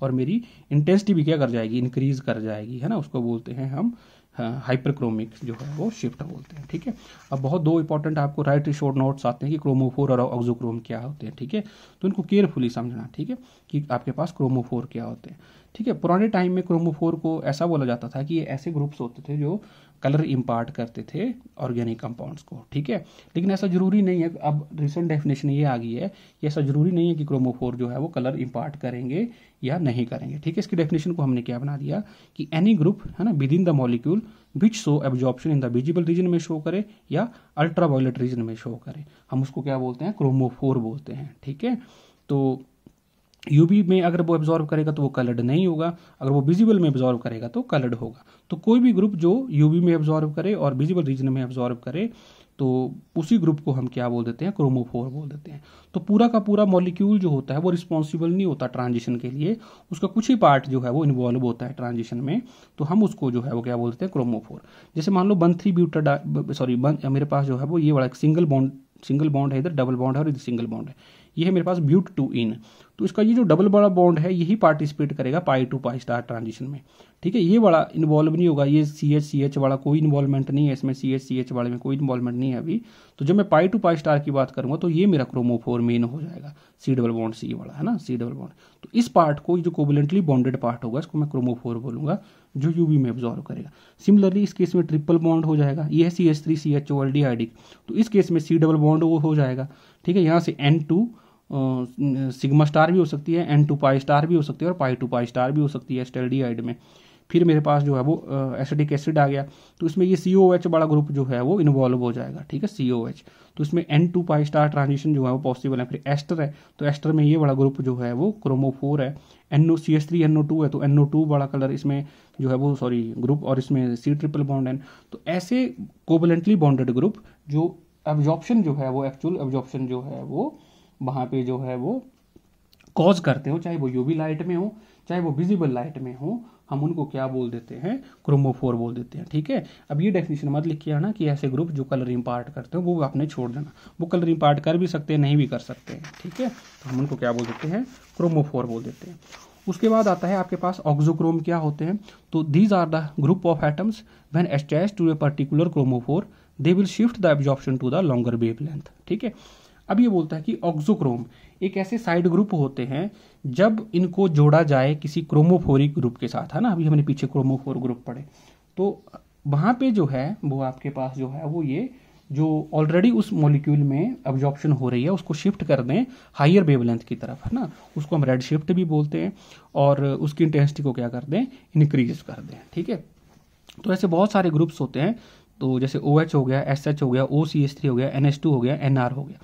और मेरी इंटेंसिटी भी क्या कर जाएगी, इंक्रीज कर जाएगी, है ना, उसको बोलते हैं हम हाइपरक्रोमिक जो है वो शिफ्ट बोलते हैं, ठीक है। अब बहुत 2 इंपॉर्टेंट आपको राइट शॉर्ट नोट्स आते हैं कि क्रोमोफोर और ऑक्सोक्रोम क्या होते हैं, ठीक है। तो इनको केयरफुली समझना, ठीक है, कि आपके पास क्रोमोफोर क्या होते हैं, ठीक है। पुराने टाइम में क्रोमोफोर को ऐसा बोला जाता था कि ये ऐसे ग्रुप्स होते थे जो कलर इम्पार्ट करते थे ऑर्गेनिक कंपाउंड्स को, ठीक है। लेकिन ऐसा जरूरी नहीं है, अब रिसेंट डेफिनेशन ये आ गई है कि ऐसा जरूरी नहीं है कि क्रोमोफोर जो है वो कलर इम्पार्ट करेंगे या नहीं करेंगे, ठीक है। इसकी डेफिनेशन को हमने क्या बना दिया कि एनी ग्रुप, है ना, with in the molecule which show absorption in the visible region में शो करे या अल्ट्रावायलेट रीजन में शो करे, हम उसको क्या बोलते हैं, क्रोमोफोर बोलते हैं, ठीक है। तो यूवी में अगर वो एब्जॉर्व करेगा तो वो कलर्ड नहीं होगा, अगर वो विजिबल में एब्जॉर्व करेगा तो कलर्ड होगा। तो कोई भी ग्रुप जो यूवी में एब्जॉर्व करे और विजिबल रीजन में एब्जॉर्व करे तो उसी ग्रुप को हम क्या बोल देते हैं, क्रोमोफोर बोल देते हैं। तो पूरा का पूरा मॉलिक्यूल जो होता है वो रिस्पॉन्सिबल नहीं होता ट्रांजिशन के लिए, उसका कुछ ही पार्ट जो है वो इन्वॉल्व होता है ट्रांजिशन में, तो हम उसको जो है वो क्या बोल देते हैं, क्रोमोफोर। जैसे मान लो 1,3 ब्यूटाडाइन, सॉरी मेरे पास जो है वो ये वाला सिंगल बॉन्ड है, इधर डबल बॉन्ड है और इधर सिंगल बॉन्ड है, ये है मेरे पास ब्यूट टू इन। तो इसका ये जो डबल बड़ा बॉन्ड है यही पार्टिसिपेट करेगा पाई टू पाई स्टार ट्रांजिशन में, ठीक है। ये वाला इन्वॉल्व नहीं होगा, ये CH वाला कोई इन्वॉल्वमेंट नहीं है इसमें, CH वाले में कोई इन्वॉल्वमेंट नहीं है अभी। तो जब मैं पाई टू पाई स्टार की बात करूंगा तो ये मेरा क्रोमोफोर मेन हो जाएगा, C डबल बॉन्ड C वाला, है ना, C डबल बॉन्ड। तो इस पार्ट को जो कोवलेंटली बॉन्डेड पार्ट होगा इसको मैं क्रोमोफोर बोलूंगा, जो यूवी में एब्जॉर्व करेगा। सिमिलरली इस केस में ट्रिपल बॉन्ड हो जाएगा, ये है CH3 CHO एल्डिहाइडिक, तो इस केस में C डबल बॉन्ड वो हो जाएगा, ठीक है। यहाँ से N2 सिग्मा स्टार भी हो सकती है, N2 पाई स्टार भी हो सकती है और पाई टू पाई स्टार भी हो सकती है एस्टल्डिहाइड में। फिर मेरे पास जो है वो एसिटिक एसिड आ गया, तो इसमें ये COH वाला ग्रुप जो है वो इन्वॉल्व हो जाएगा, ठीक है, COH। तो इसमें N2 पाई स्टार ट्रांजिशन जो है वो पॉसिबल है। फिर एस्टर है, तो एस्टर में ये वाला ग्रुप जो है वो क्रोमोफोर है। CH3 NO2 है, तो NO2 वाला कलर इसमें जो है वो ग्रुप, और इसमें C ट्रिपल बॉन्ड है। तो ऐसे कोवलेंटली बॉन्डेड ग्रुप जो एब्जॉर्प्शन जो है वो एक्चुअल एब्जॉर्प्शन जो है वो वहाँ पे जो है वो कॉज करते हो, चाहे वो यूवी लाइट में हो चाहे वो विजिबल लाइट में हो, हम उनको क्या बोल देते हैं, क्रोमोफोर बोल देते हैं। ठीक है, अब ये डेफिनेशन मत लिखिए ना कि ऐसे ग्रुप जो कलर इम्पार्ट करते हो वो आपने छोड़ देना, वो कलर इम्पार्ट कर भी सकते हैं नहीं भी कर सकते हैं। ठीक है, तो हम उनको क्या बोल देते हैं, क्रोमोफोर बोल देते हैं। उसके बाद आता है आपके पास ऑक्सोक्रोम क्या होते हैं। तो these are the group of atoms when attached to a particular chromophore they will shift the absorption to the longer wavelength. ठीक है, अब ये बोलता है कि ऑक्सोक्रोम एक ऐसे साइड ग्रुप होते हैं जब इनको जोड़ा जाए किसी क्रोमोफोरिक ग्रुप के साथ, है ना, अभी हमने पीछे क्रोमोफोर ग्रुप पढ़े, तो वहां पे जो है वो आपके पास जो है वो ये जो ऑलरेडी उस मॉलिक्यूल में अब्जॉर्प्शन हो रही है उसको शिफ्ट कर दें हायर वेवलेंथ की तरफ, है ना, उसको हम रेड शिफ्ट भी बोलते हैं, और उसकी इंटेंसिटी को क्या कर दें, इंक्रीज कर दें। ठीक है, तो ऐसे बहुत सारे ग्रुप्स होते हैं, तो जैसे OH हो गया, SH हो गया, OCH3 हो गया, NH2 हो गया, NR हो गया।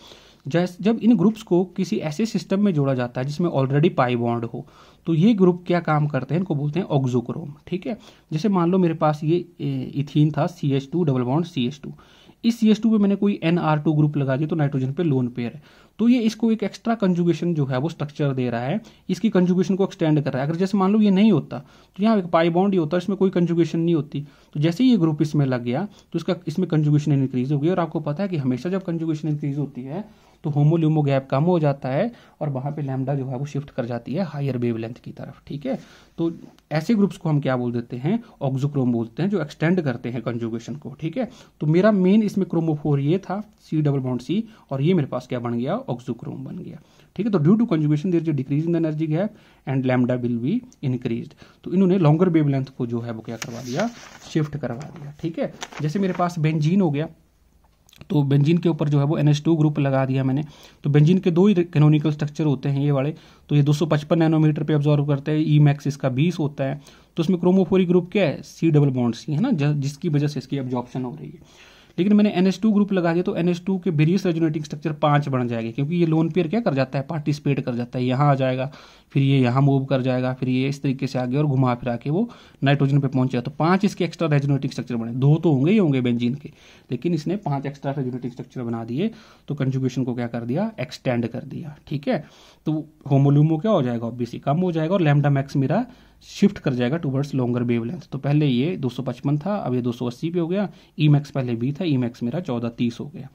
जब इन ग्रुप्स को किसी ऐसे सिस्टम में जोड़ा जाता है जिसमें ऑलरेडी पाई बॉन्ड हो, तो ये ग्रुप क्या काम करते हैं, इनको बोलते हैं ऑक्सोक्रोम। ठीक है, जैसे मान लो मेरे पास ये इथीन था, CH2 डबल बॉन्ड CH2, इस CH2 पे मैंने कोई NR2 ग्रुप लगा दिया तो नाइट्रोजन पे लोन पेयर है, तो ये इसको एक एक्स्ट्रा कंजुगेशन जो है वो स्ट्रक्चर दे रहा है, इसकी कंजुगेशन को एक्सटेंड कर रहा है। अगर जैसे मान लो ये नहीं होता तो यहाँ एक पाई बॉन्ड ही होता, इसमें कोई कंजुगेशन नहीं होती, तो जैसे ही ये ग्रुप इसमें लग गया तो इसका इसमें कंजुगेशन इंक्रीज हो गई। और आपको पता है कि हमेशा जब कंजुगेशन इंक्रीज होती है तो होमोल्यूमो गैप कम हो जाता है और वहां पे लैम्डा जो है वो शिफ्ट कर जाती है हायर वेवलेंथ की तरफ। ठीक है, तो ऐसे ग्रुप्स को हम क्या बोल देते हैं, ऑक्सोक्रोम बोलते हैं, जो एक्सटेंड करते हैं कंजुगेशन को। ठीक है, तो मेरा मेन इसमें क्रोमोफोर ये था, C डबल बॉन्ड C, और ये मेरे पास क्या बन गया, ऑक्सोक्रोम बन गया। ठीक है, तो due to conjugation there is a decrease in the energy gap and lambda will be increased. तो इन्होंने लॉन्गर वेवलेंथ को जो है वो क्या करवा दिया, शिफ्ट करवा दिया। ठीक है, जैसे मेरे पास बेंजीन हो गया, तो बेंजीन के ऊपर जो है वो NH2 ग्रुप लगा दिया मैंने, तो बेंजीन के दो ही कैनोनिकल स्ट्रक्चर होते हैं ये वाले, तो ये 255 नैनोमीटर पे ऑब्जॉर्व करते हैं, Emax इसका 20 होता है, तो इसमें क्रोमोफोरी ग्रुप क्या है, C डबल बॉन्ड C, है ना, जिसकी वजह से इसकी एब्जॉर्प्शन हो रही है। लेकिन मैंने NH2 ग्रुप लगा दिया तो NH2 के वेरियस रेजोनेटिंग स्ट्रक्चर 5 बन जाएंगे, क्योंकि ये लोन पेयर क्या कर जाता है, पार्टिसिपेट कर जाता है, यहाँ आ जाएगा, फिर ये यहाँ मूव कर जाएगा, फिर ये इस तरीके से आगे और घुमा फिरा के वो नाइट्रोजन पे पहुंचेगा, तो 5 इसके एक्स्ट्रा रेजोनेटिंग स्ट्रक्चर बने, 2 तो होंगे ही होंगे बेंजीन के, लेकिन इसने 5 एक्स्ट्रा रेजोनेटिंग स्ट्रक्चर बना दिए, तो कंजुगेशन को क्या कर दिया, एक्सटेंड कर दिया। ठीक है, तो होमोल्यूमो क्या हो जाएगा, ऑब्वियसली कम हो जाएगा, और लैम्डा मैक्स मेरा शिफ्ट कर जाएगा टुवर्ड्स लॉन्गर वेवलेंथ। तो पहले ये 255 था, अब ये 280 पे हो गया, Emax पहले 20 था, Emax मेरा 1430 हो गया।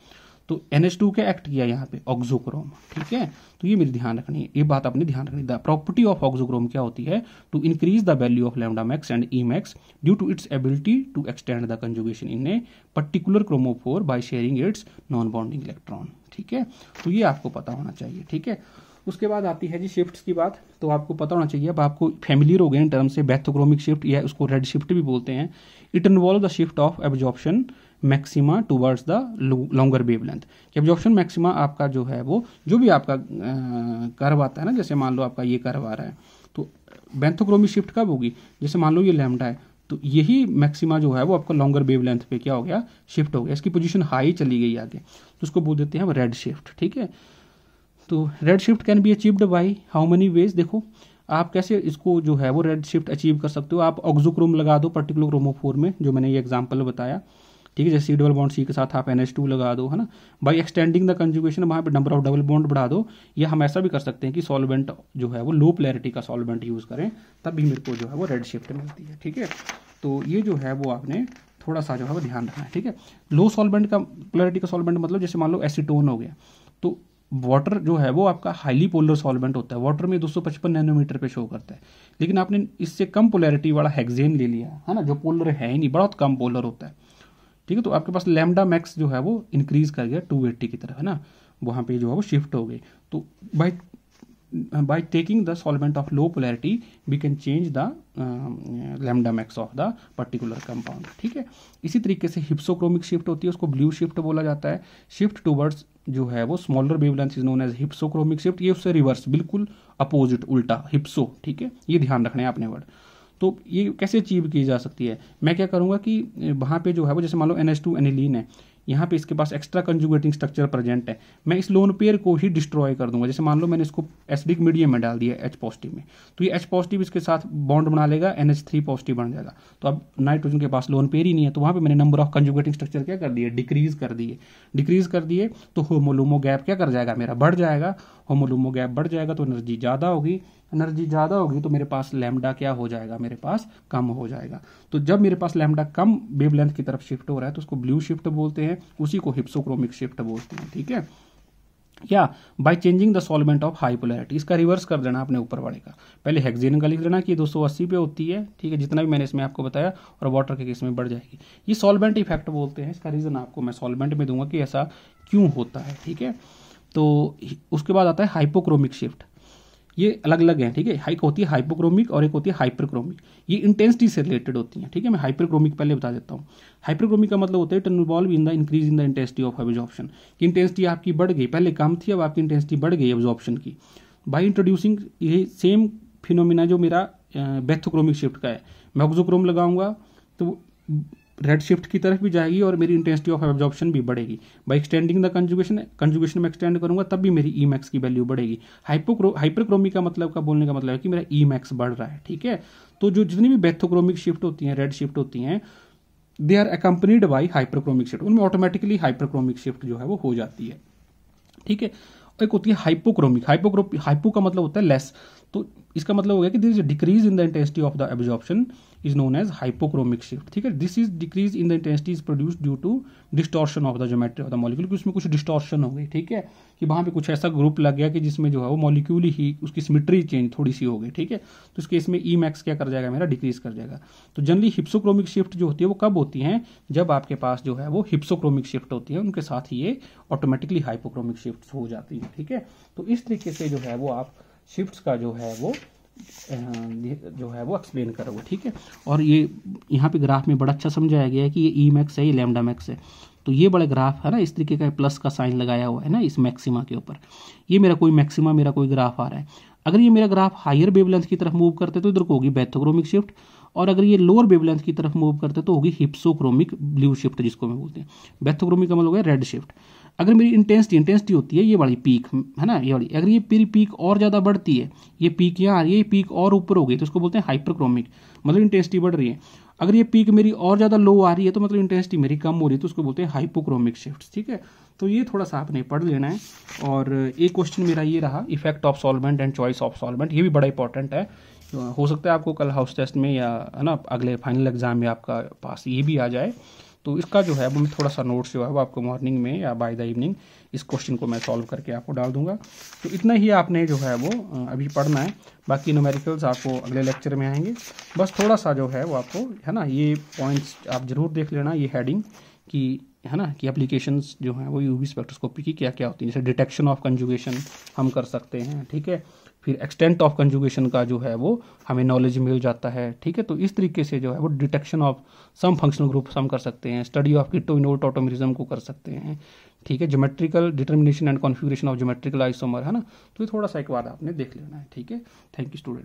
तो NH2 क्या एक्ट किया यहाँ पे, ऑक्सोक्रोम। ठीक है, तो ये मेरी ध्यान रखनी है, ये बात अपनी ध्यान रखनी है। प्रॉपर्टी ऑफ ऑक्सोक्रोम क्या होती है, to increase the value of lambda max and Emax due to its ability to extend the conjugation in a particular chromophore by sharing its non bonding electron. ठीक है, तो ये आपको पता होना चाहिए। ठीक है, उसके बाद आती है जी शिफ्ट्स की बात, तो आपको पता होना चाहिए, अब आपको फैमिलियर हो गए इन टर्म से, बैथोक्रोमिक शिफ्ट या उसको रेड शिफ्ट भी बोलते हैं। It involve the shift of absorption maxima towards the longer wavelength. Absorption maxima आपका जो है वो जो भी आपका कर्व आता है ना, जैसे मान लो आपका ये कर्व आ रहा है, तो बैथोक्रोमिक शिफ्ट कब होगी, जैसे मान लो ये लैम्डा है, तो यही मैक्सिमा जो है वो आपका लॉन्गर वेवलेंथ पे क्या हो गया, शिफ्ट हो गया, इसकी पोजीशन हाई चली गई आगे, तो उसको बोल देते हैं रेड शिफ्ट। ठीक है, तो red shift can be achieved by how many ways, देखो आप कैसे इसको जो है वो रेड शिफ्ट अचीव कर सकते हो। आप ऑक्सोक्रोम लगा दो पर्टिकुलर क्रोमोफोर में, जो मैंने ये एग्जांपल बताया। ठीक है, जैसे C डबल बॉन्ड C के साथ आप NH2 लगा दो, है ना, बाय एक्सटेंडिंग द कंजुगेशन, वहाँ पे नंबर ऑफ डबल बॉन्ड बढ़ा दो, या हम ऐसा भी कर सकते हैं कि सॉल्वेंट जो है वो लो पोलैरिटी का सॉल्वेंट यूज करें, तब भी मेरे को जो है वो रेड शिफ्ट मिलती है। ठीक है, तो ये जो है वो आपने थोड़ा सा जो है वो ध्यान रखना है। ठीक है, लो सॉल्वेंट का पोलैरिटी का सॉल्वेंट मतलब जैसे मान लो एसीटोन हो गया, तो वाटर जो है वो आपका हाईली पोलर सॉल्वेंट होता है, वाटर में 255 नैनोमीटर पे शो करता है, लेकिन आपने इससे कम पोलैरिटी वाला हेक्सेन ले लिया, है ना, जो पोलर है ही नहीं, बहुत कम पोलर होता है। ठीक है, तो आपके पास लैम्डा मैक्स जो है वो इंक्रीज कर गया 280 की तरफ, है ना, वहाँ पे जो है वो शिफ्ट हो गई। तो by taking the solvent of low polarity we can change the lambda max of the particular compound। ठीक है, इसी तरीके से हिप्सोक्रोमिक शिफ्ट होती है, उसको ब्लू शिफ्ट बोला जाता है। शिफ्ट टुवर्ड्स जो है वो smaller wavelength is known as hypsochromic shift, ये उससे रिवर्स, बिल्कुल अपोजिट, उल्टा, हिप्सो। ठीक है, ये ध्यान रखना है आपने वर्ड। तो ये कैसे अचीव की जा सकती है, मैं क्या करूंगा कि वहाँ पे जो है वो जैसे मान लो NH2 एनिलीन है, यहाँ पे इसके पास एक्स्ट्रा कंजुगेटिंग स्ट्रक्चर प्रेजेंट है, मैं इस लोन पेयर को ही डिस्ट्रॉय कर दूंगा। जैसे मान लो मैंने इसको एसिडिक मीडियम में डाल दिया H पॉजिटिव में, तो ये H पॉजिटिव इसके साथ बॉन्ड बना लेगा, NH3 पॉजिटिव बन जाएगा। तो अब नाइट्रोजन के पास लोन पेयर ही नहीं है, तो वहाँ पे मैंने नंबर ऑफ कंजुगेटिंग स्ट्रक्चर क्या कर दिए, डिक्रीज कर दिए। तो होमोलुमो गैप क्या कर जाएगा, मेरा बढ़ जाएगा। होमोलुमो गैप बढ़ जाएगा तो एनर्जी ज़्यादा होगी, तो मेरे पास लैम्डा क्या हो जाएगा, मेरे पास कम हो जाएगा। तो जब मेरे पास लैम्डा कम वेवलेंथ की तरफ शिफ्ट हो रहा है तो उसको ब्लू शिफ्ट बोलते हैं, उसी को हिप्सोक्रोमिक शिफ्ट बोलते हैं। ठीक है, या by changing the solvent of high polarity, इसका रिवर्स कर देना आपने ऊपर वाले का। पहले हेक्सेन का लिख देना कि 280 पे होती है, ठीक है, जितना भी मैंने इसमें आपको बताया, और वाटर के केस में बढ़ जाएगी। ये सॉल्वेंट इफेक्ट बोलते हैं, इसका रीजन आपको मैं सॉल्वेंट में दूंगा कि ऐसा क्यों होता है। ठीक है, तो उसके बाद आता है हाइपोक्रोमिक शिफ्ट। ये अलग अलग हैं, ठीक है, एक होती है हाइपोक्रोमिक और एक होती है हाइपरक्रोमिक। ये इंटेंसिटी से रिलेटेड होती हैं। ठीक है, मैं हाइपरक्रोमिक पहले बता देता हूँ। हाइपरक्रोमिक का मतलब होता है to involve in the increase in the intensity of absorption, कि इंटेंसिटी आपकी बढ़ गई, पहले कम थी अब आपकी इंटेंसिटी बढ़ गई एब्जॉर्प्शन की। बाय इंट्रोड्यूसिंग ये सेम फिनोमिना जो मेरा बेथोक्रोमिक शिफ्ट का है, मैं ऑक्सोक्रोम लगाऊंगा तो रेड शिफ्ट की तरफ भी जाएगी और मेरी इंटेंसिटी ऑफ एब्जॉर्प्शन भी बढ़ेगी। बाय एक्सटेंडिंग द कंजुगेशन में एक्सटेंड करूंगा तब भी मेरी ई मैक्स की वैल्यू बढ़ेगी। हाइपरक्रोमी का मतलब का बोलने का मतलब है कि मेरा ई मैक्स बढ़ रहा है। ठीक है, तो जो जितनी भी बेथोक्रोमिक शिफ्ट होती हैं, रेड शिफ्ट होती हैं, they are accompanied by hyperchromic shift, उनमें ऑटोमेटिकली हाइपरक्रोमिक शिफ्ट जो है वो हो जाती है। ठीक है, एक होती है हाइपोक्रोमिक। हाइपो का मतलब होता है लेस, तो इसका मतलब हो गया कि this is decrease in the intensity of the absorption is known as hypochromic shift. ठीक है, this is decrease in the intensity is produced due to distortion of the geometry of the molecule, कि उसमें कुछ distortion हो गई। ठीक है, कि वहां पे कुछ ऐसा ग्रुप लग गया कि जिसमें जो है वो मॉलिक्यूल ही उसकी सिमेट्री चेंज थोड़ी सी हो गई। ठीक है, तो इस केस में ई मैक्स क्या कर जाएगा, मेरा डिक्रीज कर जाएगा। तो जनरली हिप्सोक्रोमिक शिफ्ट जो होती है वो कब होती है, जब आपके पास जो है वो हिप्सोक्रोमिक शिफ्ट होती है, उनके साथ ही ये ऑटोमेटिकली हाइपोक्रोमिक शिफ्ट हो जाती है। ठीक है, तो इस तरीके से जो है वो आप शिफ्ट्स का जो है वो एक्सप्लेन करोगे। ठीक है, और ये यहाँ पे ग्राफ में बड़ा अच्छा समझाया गया है कि ये ई मैक्स है, ये लैम्डा मैक्स है। तो ये बड़े ग्राफ है ना, इस तरीके का प्लस का साइन लगाया हुआ है ना इस मैक्सिमा के ऊपर। ये मेरा कोई मैक्सिमा, मेरा कोई ग्राफ आ रहा है। अगर ये मेरा ग्राफ हायर वेवलेंथ की तरफ मूव करते तो इधर को होगी बेथोक्रोमिक शिफ्ट, और अगर ये लोअर वेवलेंथ की तरफ मूव करते तो होगी हिप्सोक्रोमिक ब्लू शिफ्ट, जिसको मैं बोलते हैं। बेथोक्रोमिक का मतलब हो गया रेड शिफ्ट। अगर मेरी इंटेंसिटी होती है ये वाली पीक है ना, ये वाली, अगर ये मेरी पीक और ज़्यादा बढ़ती है, ये पीक यहाँ आ रही है, ये पीक और ऊपर हो गई, तो उसको बोलते हैं हाइपरक्रोमिक, मतलब इंटेंसिटी बढ़ रही है। अगर ये पीक मेरी और ज़्यादा लो आ रही है तो मतलब इंटेंसिटी मेरी कम हो रही है, तो उसको बोलते हैं हाइपोक्रोमिक शिफ्ट। ठीक है, तो ये थोड़ा सा आपने पढ़ लेना है। और एक क्वेश्चन मेरा ये रहा, effect of solvent and choice of solvent, ये भी बड़ा इंपॉर्टेंट है। हो सकता है आपको कल हाउस टेस्ट में या है ना अगले फाइनल एग्जाम में आपका पास ये भी आ जाए। तो इसका जो है वो मैं थोड़ा सा नोट्स जो है वो आपको मॉर्निंग में या बाय द इवनिंग इस क्वेश्चन को मैं सॉल्व करके आपको डाल दूंगा। तो इतना ही आपने जो है वो अभी पढ़ना है, बाकी न्यूमेरिकल्स आपको अगले लेक्चर में आएंगे। बस थोड़ा सा जो है वो आपको है ना ये पॉइंट्स आप जरूर देख लेना, ये हेडिंग की है ना कि एप्लीकेशंस जो हैं वो यूवी स्पेक्ट्रोस्कोपी की क्या क्या होती हैं। जैसे डिटेक्शन ऑफ कंजुगेशन हम कर सकते हैं, ठीक है, फिर एक्सटेंट ऑफ कंजुगेशन का जो है वो हमें नॉलेज मिल जाता है। ठीक है, तो इस तरीके से जो है वो detection of some functional groups हम कर सकते हैं, स्टडी ऑफ कीटो इनोट ऑटोमेरिज्म को कर सकते हैं। ठीक है, geometrical determination and configuration of geometrical isomer है ना, तो ये थोड़ा सा एक बार आपने देख लेना है। ठीक है, थैंक यू स्टूडेंट।